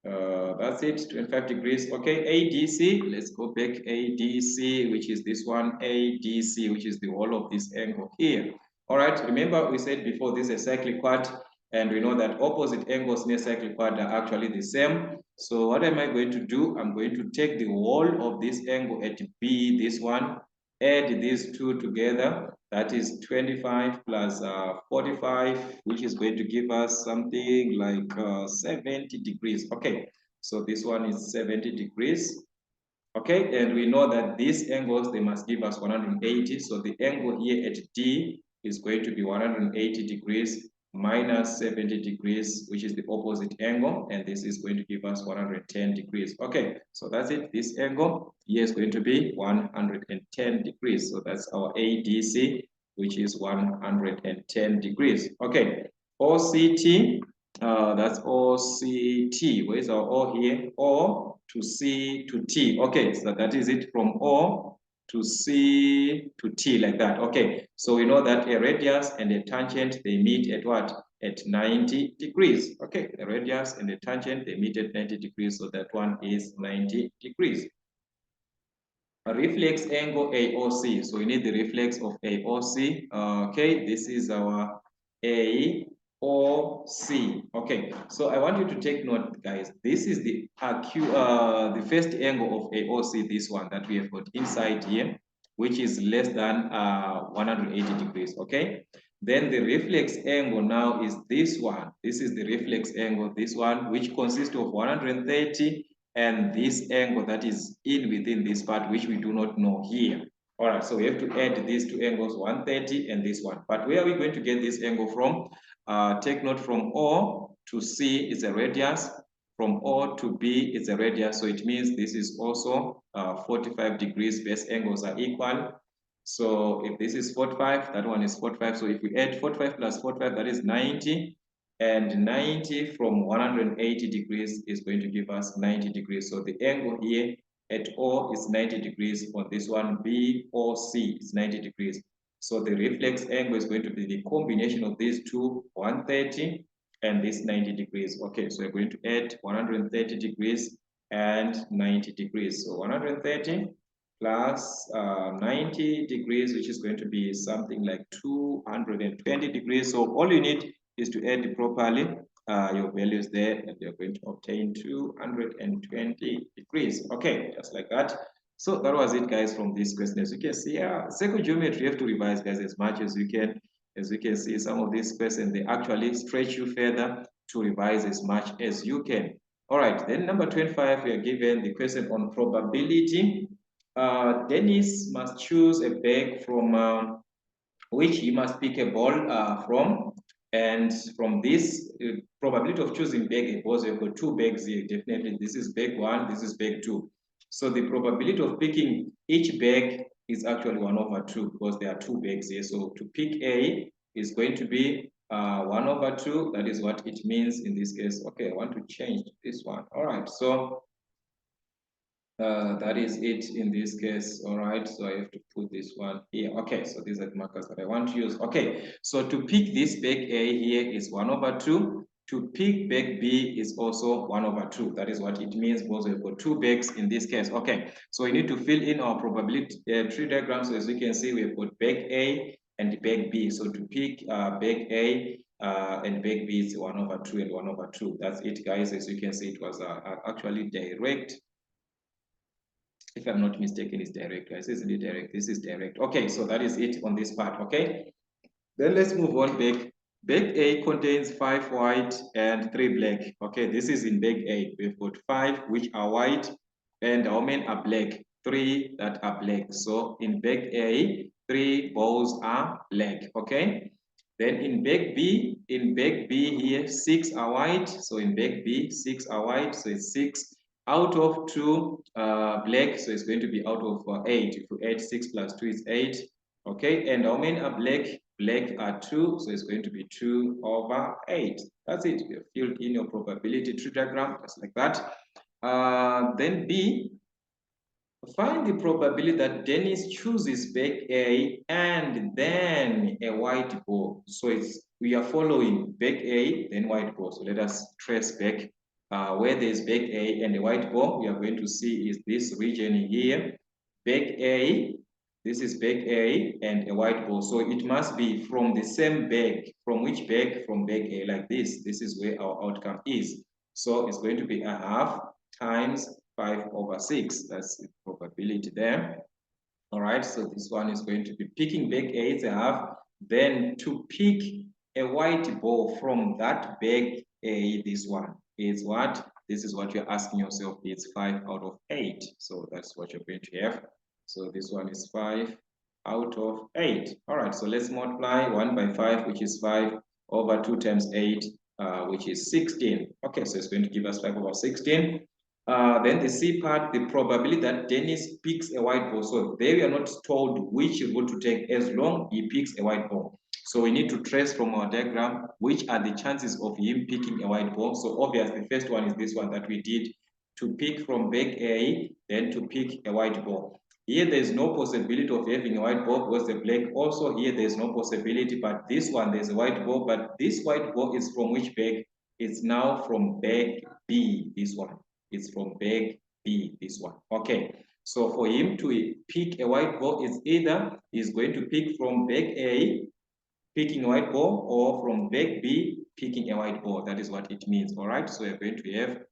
That's it, 25 degrees. Okay, ADC, let's go back. ADC, which is this one, ADC, which is the whole of this angle here. All right, remember we said before this is a cyclic quad, and we know that opposite angles near cyclic quad are actually the same. So what am I going to do? I'm going to take the whole of this angle at B, this one, add these two together. That is 25 plus 45, which is going to give us something like 70 degrees. Okay, so this one is 70 degrees. Okay, and we know that these angles, they must give us 180. So the angle here at D is going to be 180 degrees minus 70 degrees, which is the opposite angle, and this is going to give us 110 degrees. Okay, so that's it. This angle here is going to be 110 degrees. So that's our ADC, which is 110 degrees. Okay, OCT, that's OCT. Where is our O here? O to C to T. Okay, so that is it from O to C to T, like that. Okay, so we know that a radius and a tangent, they meet at what? At 90 degrees. Okay, the radius and the tangent, they meet at 90 degrees, so that one is 90 degrees. A reflex angle AOC, so we need the reflex of AOC. Okay, this is our AOC. Okay, so I want you to take note, guys. This is the first angle of AOC, this one that we have got inside here, which is less than 180 degrees. Okay, then the reflex angle now is this one. This is the reflex angle, this one, which consists of 130 and this angle that is within this part, which we do not know here. All right, so we have to add these two angles, 130 and this one. But where are we going to get this angle from? Take note, from O to C is a radius, from O to B is a radius, so it means this is also 45 degrees, base angles are equal. So if this is 45, that one is 45. So if we add 45 plus 45, that is 90. And 90 from 180 degrees is going to give us 90 degrees. So the angle here at O is 90 degrees. On this one, BOC is 90 degrees. So the reflex angle is going to be the combination of these two, 130 and this 90 degrees. Okay, so we're going to add 130 degrees and 90 degrees. So 130 plus 90 degrees, which is going to be something like 220 degrees. So all you need is to add properly your values there, and you're going to obtain 220 degrees. Okay, just like that. So that was it, guys, from this question. As you can see, circle geometry, you have to revise, guys, as much as you can. As you can see, some of these questions, they actually stretch you further to revise as much as you can. All right, then number 25, we are given the question on probability. Dennis must choose a bag from which he must pick a ball from. And from this probability of choosing bag a ball, we've got two bags here. Definitely, this is bag one, this is bag two. So the probability of picking each bag is actually 1/2 because there are two bags here. So to pick A is going to be 1/2. That is what it means in this case. Okay, I want to change this one. All right, so that is it in this case. All right, so I have to put this one here. Okay, so these are the markers that I want to use. Okay, so to pick this bag A here is 1/2. To pick bag B is also 1/2. That is what it means because we've got two bags in this case. Okay, so we need to fill in our probability tree diagram. So as you can see, we've got bag A and bag B. So to pick bag A and bag B is 1/2 and 1/2. That's it, guys. As you can see, it was actually direct. If I'm not mistaken, it's direct, guys. Isn't it direct? This is direct. Okay, so that is it on this part. Okay, then let's move on back. Bag A contains 5 white and 3 black. Okay, this is in bag A. We've got 5 which are white and how many are black? 3 that are black. So in bag A, 3 balls are black. Okay. Then in bag B here, 6 are white. So in bag B, 6 are white. So it's 6 out of 2 black. So it's going to be out of 8. If you add 6 plus 2 is 8. Okay, and how many are black? Black are 2, so it's going to be 2/8. That's it. You have filled in your probability tree diagram, just like that. Then B, find the probability that Dennis chooses bag A and then a white ball. So we are following bag A, then white ball. So let us trace back. Where there's bag A and a white ball, we are going to see is this region here. Bag A, this is bag A and a white ball. So it must be from the same bag. From which bag? From bag A, like this. This is where our outcome is. So it's going to be 1/2 times 5/6. That's the probability there. All right, so this one is going to be picking bag A is 1/2. Then to pick a white ball from that bag A, this one is what? This is what you're asking yourself. It's 5/8. So that's what you're going to have. So this one is 5/8. All right, so let's multiply 1 by 5, which is 5 over 2 times 8, which is 16. Okay, so it's going to give us 5/16. Then the C part, the probability that Dennis picks a white ball. So there we are not told which route to take as long he picks a white ball. So we need to trace from our diagram which are the chances of him picking a white ball. So obviously the first one is this one that we did, to pick from bag A, then to pick a white ball. Here there is no possibility of having a white ball because the black. Also here there is no possibility, but this one there's a white ball, but this white ball is from which bag? It's now from bag B, this one. It's from bag B, this one. Okay, so for him to pick a white ball, is either he's going to pick from bag A, picking a white ball, or from bag B, picking a white ball. That is what it means. All right, so we're going to have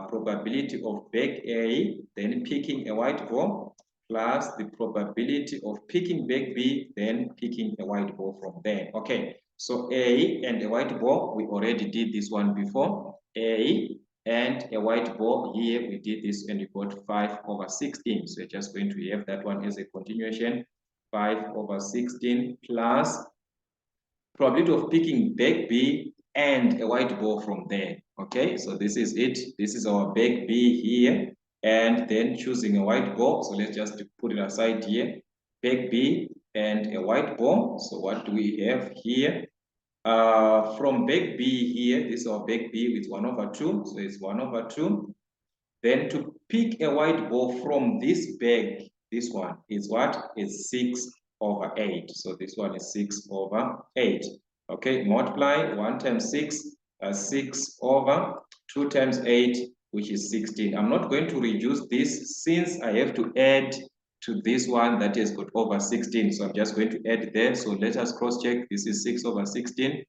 probability of bag A, then picking a white ball, plus the probability of picking bag B, then picking a white ball from there. Okay, so A and a white ball, we already did this one before. A and a white ball, here we did this and we got 5/16. So we're just going to have that one as a continuation. 5/16 plus probability of picking bag B and a white ball from there. Okay, so this is it. This is our bag B here, and then choosing a white ball. So let's just put it aside here. Bag B and a white ball. So what do we have here? From bag B here, this is our bag B with 1/2. So it's 1/2. Then to pick a white ball from this bag, this one is what? Is 6/8. So this one is 6/8. Okay, multiply 1 times 6, 6/2 times 8, which is 16. I'm not going to reduce this since I have to add to this one that has got over 16. So I'm just going to add there. So let us cross check. This is 6/16.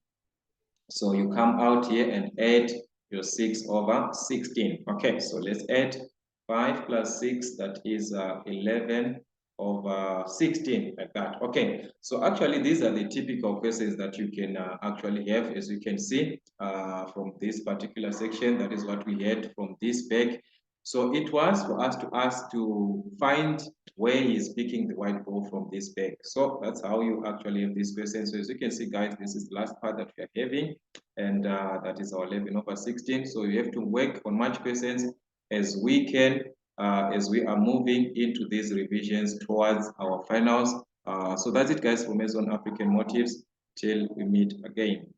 So you come out here and add your 6/16. Okay, so let's add 5 plus 6, that is 11/16, like that. Okay, so actually these are the typical questions that you can actually have, as you can see from this particular section. That is what we had from this bag. So it was for us to ask to find where he is picking the white ball from this bag. So that's how you actually have this question. So as you can see, guys, this is the last part that we are having, and that is our 11/16. So we have to work on much questions as we can, as we are moving into these revisions towards our finals. So that's it, guys, for Mason African Motives. Till we meet again.